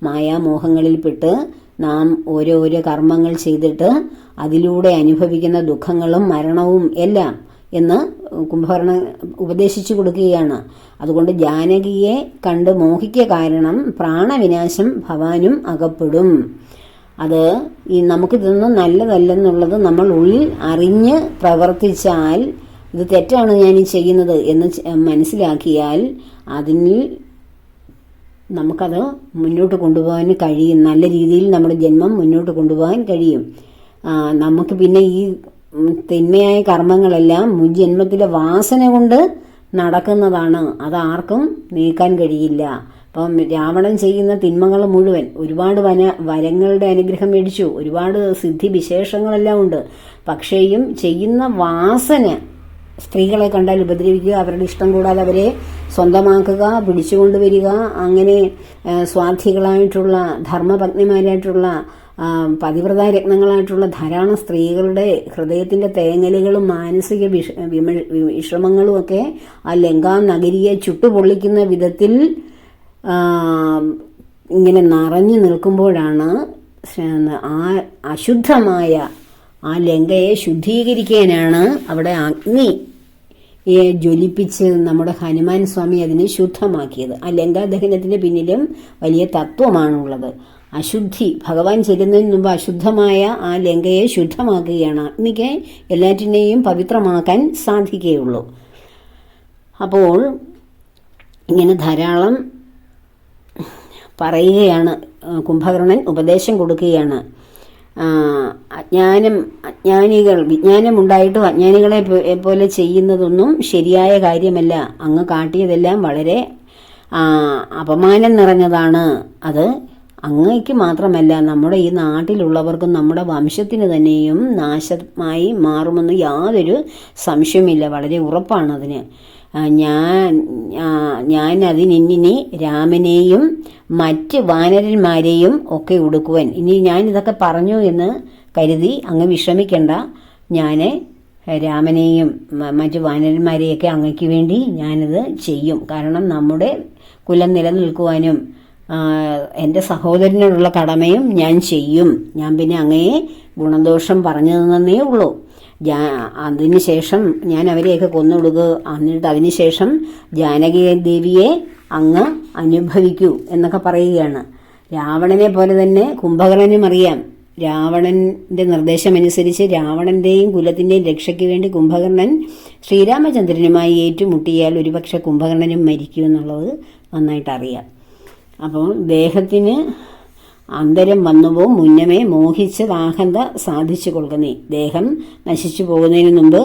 മായാമോഹങ്ങളിൽപ്പെട്ട് നാം ഓരോരോ കർമ്മങ്ങൾ ചെയ്തിട്ട് അതിലൂടെ അനുഭവിക്കുന്ന ദുഃഖങ്ങളും മരണവും എല്ലാം എന്ന് കുംഭകർണൻ ഉപദേശിച്ചു കൊടുക്കുകയാണ്. അതുകൊണ്ട് ജാനകിയെ കണ്ട് മോഹിക്കുക കാരണം പ്രാണവിനാശം ഭവാനും അകപ്പെടും. അത് നമുക്കിതൊന്നും നല്ലതല്ലെന്നുള്ളത് നമ്മൾ ഉള്ളിൽ അറിഞ്ഞ് പ്രവർത്തിച്ചാൽ, ഇത് തെറ്റാണ് ഞാൻ ഈ ചെയ്യുന്നത് എന്ന് മനസ്സിലാക്കിയാൽ അതിൽ നമുക്കത് മുന്നോട്ട് കൊണ്ടുപോകാൻ കഴിയും. നല്ല രീതിയിൽ നമ്മുടെ ജന്മം മുന്നോട്ട് കൊണ്ടുപോകാൻ കഴിയും. നമുക്ക് പിന്നെ ഈ തിന്മയായ കർമ്മങ്ങളെല്ലാം മുൻജന്മത്തിലെ വാസന കൊണ്ട് നടക്കുന്നതാണ്. അതാർക്കും നീക്കാൻ കഴിയില്ല. അപ്പം രാവണൻ ചെയ്യുന്ന തിന്മകൾ മുഴുവൻ ഒരുപാട് വരങ്ങളുടെ അനുഗ്രഹം മേടിച്ചു, ഒരുപാട് സിദ്ധി വിശേഷങ്ങളെല്ലാം ഉണ്ട്. പക്ഷേയും ചെയ്യുന്ന വാസന, സ്ത്രീകളെ കണ്ടാൽ ഉപദ്രവിക്കുക, അവരുടെ ഇഷ്ടം കൂടാതെ അവരെ സ്വന്തമാക്കുക, പിടിച്ചുകൊണ്ടുവരിക, അങ്ങനെ സ്വാർത്ഥികളായിട്ടുള്ള ധർമ്മപത്നിമാരായിട്ടുള്ള പതിവ്രത രത്നങ്ങളായിട്ടുള്ള ധാരാളം സ്ത്രീകളുടെ ഹൃദയത്തിന്റെ തേങ്ങലുകളും മാനസിക വിഷമങ്ങളും ഒക്കെ ആ ലങ്കാ നഗരിയെ ചുട്ടുപൊള്ളിക്കുന്ന വിധത്തിൽ ഇങ്ങനെ നിറഞ്ഞു നിൽക്കുമ്പോഴാണ് ആ അശുദ്ധമായ ആ ലങ്കയെ ശുദ്ധീകരിക്കാനാണ് അവിടെ അഗ്നിയെ ജ്വലിപ്പിച്ച് നമ്മുടെ ഹനുമാൻ സ്വാമി അതിനെ ശുദ്ധമാക്കിയത്. ആ ലങ്കാദഹനത്തിന് പിന്നിലും വലിയ തത്വമാണുള്ളത്. അശുദ്ധി, ഭഗവാൻ ചെല്ലുന്നതിന് മുമ്പ് അശുദ്ധമായ ആ ലങ്കയെ ശുദ്ധമാക്കുകയാണ്. അഗ്നിക്ക് എല്ലാറ്റിനെയും പവിത്രമാക്കാൻ സാധിക്കുകയുള്ളൂ. അപ്പോൾ ഇങ്ങനെ ധാരാളം പറയുകയാണ്, കുംഭകർണൻ ഉപദേശം കൊടുക്കുകയാണ്. വിജ്ഞാനമുണ്ടായിട്ടും അജ്ഞാനികളെ പോലെ ചെയ്യുന്നതൊന്നും ശരിയായ കാര്യമല്ല. അങ്ങ് കാട്ടിയതെല്ലാം വളരെ അപമാനം നിറഞ്ഞതാണ്. അത് അങ്ങയ്ക്ക് മാത്രമല്ല, നമ്മുടെ ഈ നാട്ടിലുള്ളവർക്കും നമ്മുടെ വംശത്തിന് തന്നെയും നാശമായി മാറുമെന്ന് യാതൊരു സംശയമില്ല. വളരെ ഉറപ്പാണ് അതിന്. ഞാൻ അതിനിനി രാമനെയും മറ്റ് വാനരന്മാരെയും ഒക്കെ ഒടുക്കുവാൻ, ഇനി ഞാൻ ഇതൊക്കെ പറഞ്ഞു എന്ന് കരുതി അങ്ങ് വിഷമിക്കണ്ട. ഞാൻ രാമനെയും മറ്റ് വാനരന്മാരെയൊക്കെ അങ്ങയ്ക്ക് വേണ്ടി ഞാനിത് ചെയ്യും. കാരണം നമ്മുടെ കുലം നിലനിൽക്കുവാനും എൻ്റെ സഹോദരനോടുള്ള കടമയും ഞാൻ ചെയ്യും. ഞാൻ പിന്നെ അങ്ങയെ ഗുണദോഷം പറഞ്ഞു തന്നേ ഉള്ളൂ. അതിനുശേഷം ഞാൻ അവരെയൊക്കെ കൊന്നുകൊടുക്കുക. എന്നിട്ട് അതിനുശേഷം ജാനകി ദേവിയെ അങ്ങ് അനുഭവിക്കൂ എന്നൊക്കെ പറയുകയാണ്. രാവണനെ പോലെ തന്നെ കുംഭകർണനും അറിയാം. രാവണന്റെ നിർദ്ദേശമനുസരിച്ച് രാവണന്റെയും കുലത്തിന്റെയും രക്ഷയ്ക്ക് വേണ്ടി കുംഭകർണൻ ശ്രീരാമചന്ദ്രനുമായി ഏറ്റുമുട്ടിയാൽ ഒരുപക്ഷെ കുംഭകർണനും മരിക്കുമെന്നുള്ളത് നന്നായിട്ടറിയാം. അപ്പോൾ ദേഹത്തിന് അന്തരം വന്നുപോ മുന്നമേ മോഹിച്ചതാഹന്ത സാധിച്ചു കൊള്ളുക. ദേഹം നശിച്ചു പോകുന്നതിന് മുമ്പ്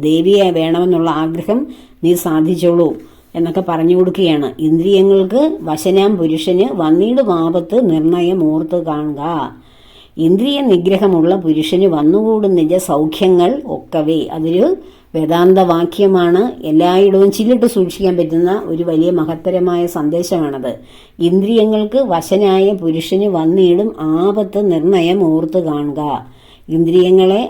ദേവിയെ വേണമെന്നുള്ള ആഗ്രഹം നീ സാധിച്ചോളൂ എന്നൊക്കെ പറഞ്ഞു കൊടുക്കുകയാണ്. ഇന്ദ്രിയങ്ങൾക്ക് വശനാം പുരുഷന് വന്നിടും ആപത്ത് നിർണയം ഓർത്ത് കാണുക. ഇന്ദ്രിയ നിഗ്രഹമുള്ള പുരുഷന് വന്നുകൂടും നിജ സൗഖ്യങ്ങൾ ഒക്കവേ. അതൊരു വേദാന്തവാക്യമാണ്. എല്ലായിടവും ചില്ലിട്ട് സൂക്ഷിക്കാൻ പറ്റുന്ന ഒരു വലിയ മഹത്തരമായ സന്ദേശമാണത്. ഇന്ദ്രിയങ്ങൾക്ക് വശനായ പുരുഷന് വന്നിടും ആപത്ത് നിർണയം ഓർത്ത് കാണുക. ഇന്ദ്രിയങ്ങളെ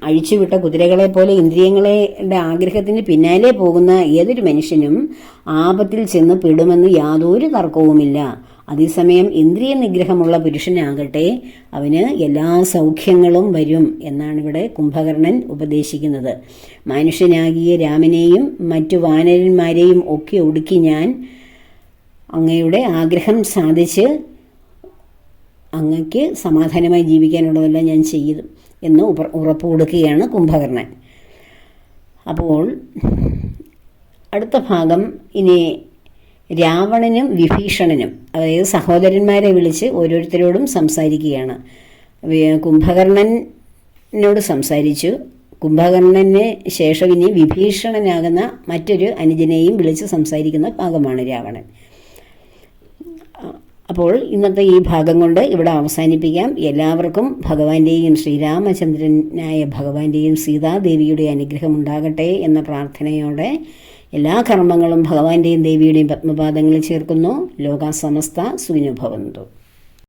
അഴിച്ചുവിട്ട കുതിരകളെ പോലെ ഇന്ദ്രിയങ്ങളുടെ ആഗ്രഹത്തിന് പിന്നാലെ പോകുന്ന ഏതൊരു മനുഷ്യനും ആപത്തിൽ ചെന്ന് പെടുമെന്ന് യാതൊരു തർക്കവുമില്ല. അതേസമയം ഇന്ദ്രിയ നിഗ്രഹമുള്ള പുരുഷനാകട്ടെ അവന് എല്ലാ സൗഖ്യങ്ങളും വരും എന്നാണ് ഇവിടെ കുംഭകർണൻ ഉപദേശിക്കുന്നത്. മനുഷ്യനാകിയ രാമനെയും മറ്റു വാനരന്മാരെയും ഒക്കെ ഒടുക്കി ഞാൻ അങ്ങയുടെ ആഗ്രഹം സാധിച്ച് അങ്ങക്ക് സമാധാനമായി ജീവിക്കാനുള്ളതെല്ലാം ഞാൻ ചെയ്യും എന്ന് ഉറപ്പ് കൊടുക്കുകയാണ് കുംഭകർണൻ. അപ്പോൾ അടുത്ത ഭാഗം ഇനി രാവണനും വിഭീഷണനും, അതായത് സഹോദരന്മാരെ വിളിച്ച് ഓരോരുത്തരോടും സംസാരിക്കുകയാണ്. കുംഭകർണനോട് സംസാരിച്ചു. കുംഭകർണന് ശേഷം ഇനി വിഭീഷണനാകുന്ന മറ്റൊരു അനുജനെയും വിളിച്ച് സംസാരിക്കുന്ന ഭാഗമാണ് രാവണൻ. അപ്പോൾ ഇന്നത്തെ ഈ ഭാഗം കൊണ്ട് ഇവിടെ അവസാനിപ്പിക്കാം. എല്ലാവർക്കും ഭഗവാന്റെയും ശ്രീരാമചന്ദ്രനായ ഭഗവാന്റെയും സീതാദേവിയുടെ അനുഗ്രഹം ഉണ്ടാകട്ടെ എന്ന പ്രാർത്ഥനയോടെ എല്ലാ കർമ്മങ്ങളും ഭഗവാന്റെയും ദേവിയുടെയും പത്മപാദങ്ങളിൽ ചേർക്കുന്നു. ലോകാ സമസ്ത സുഖിനോ ഭവന്തു.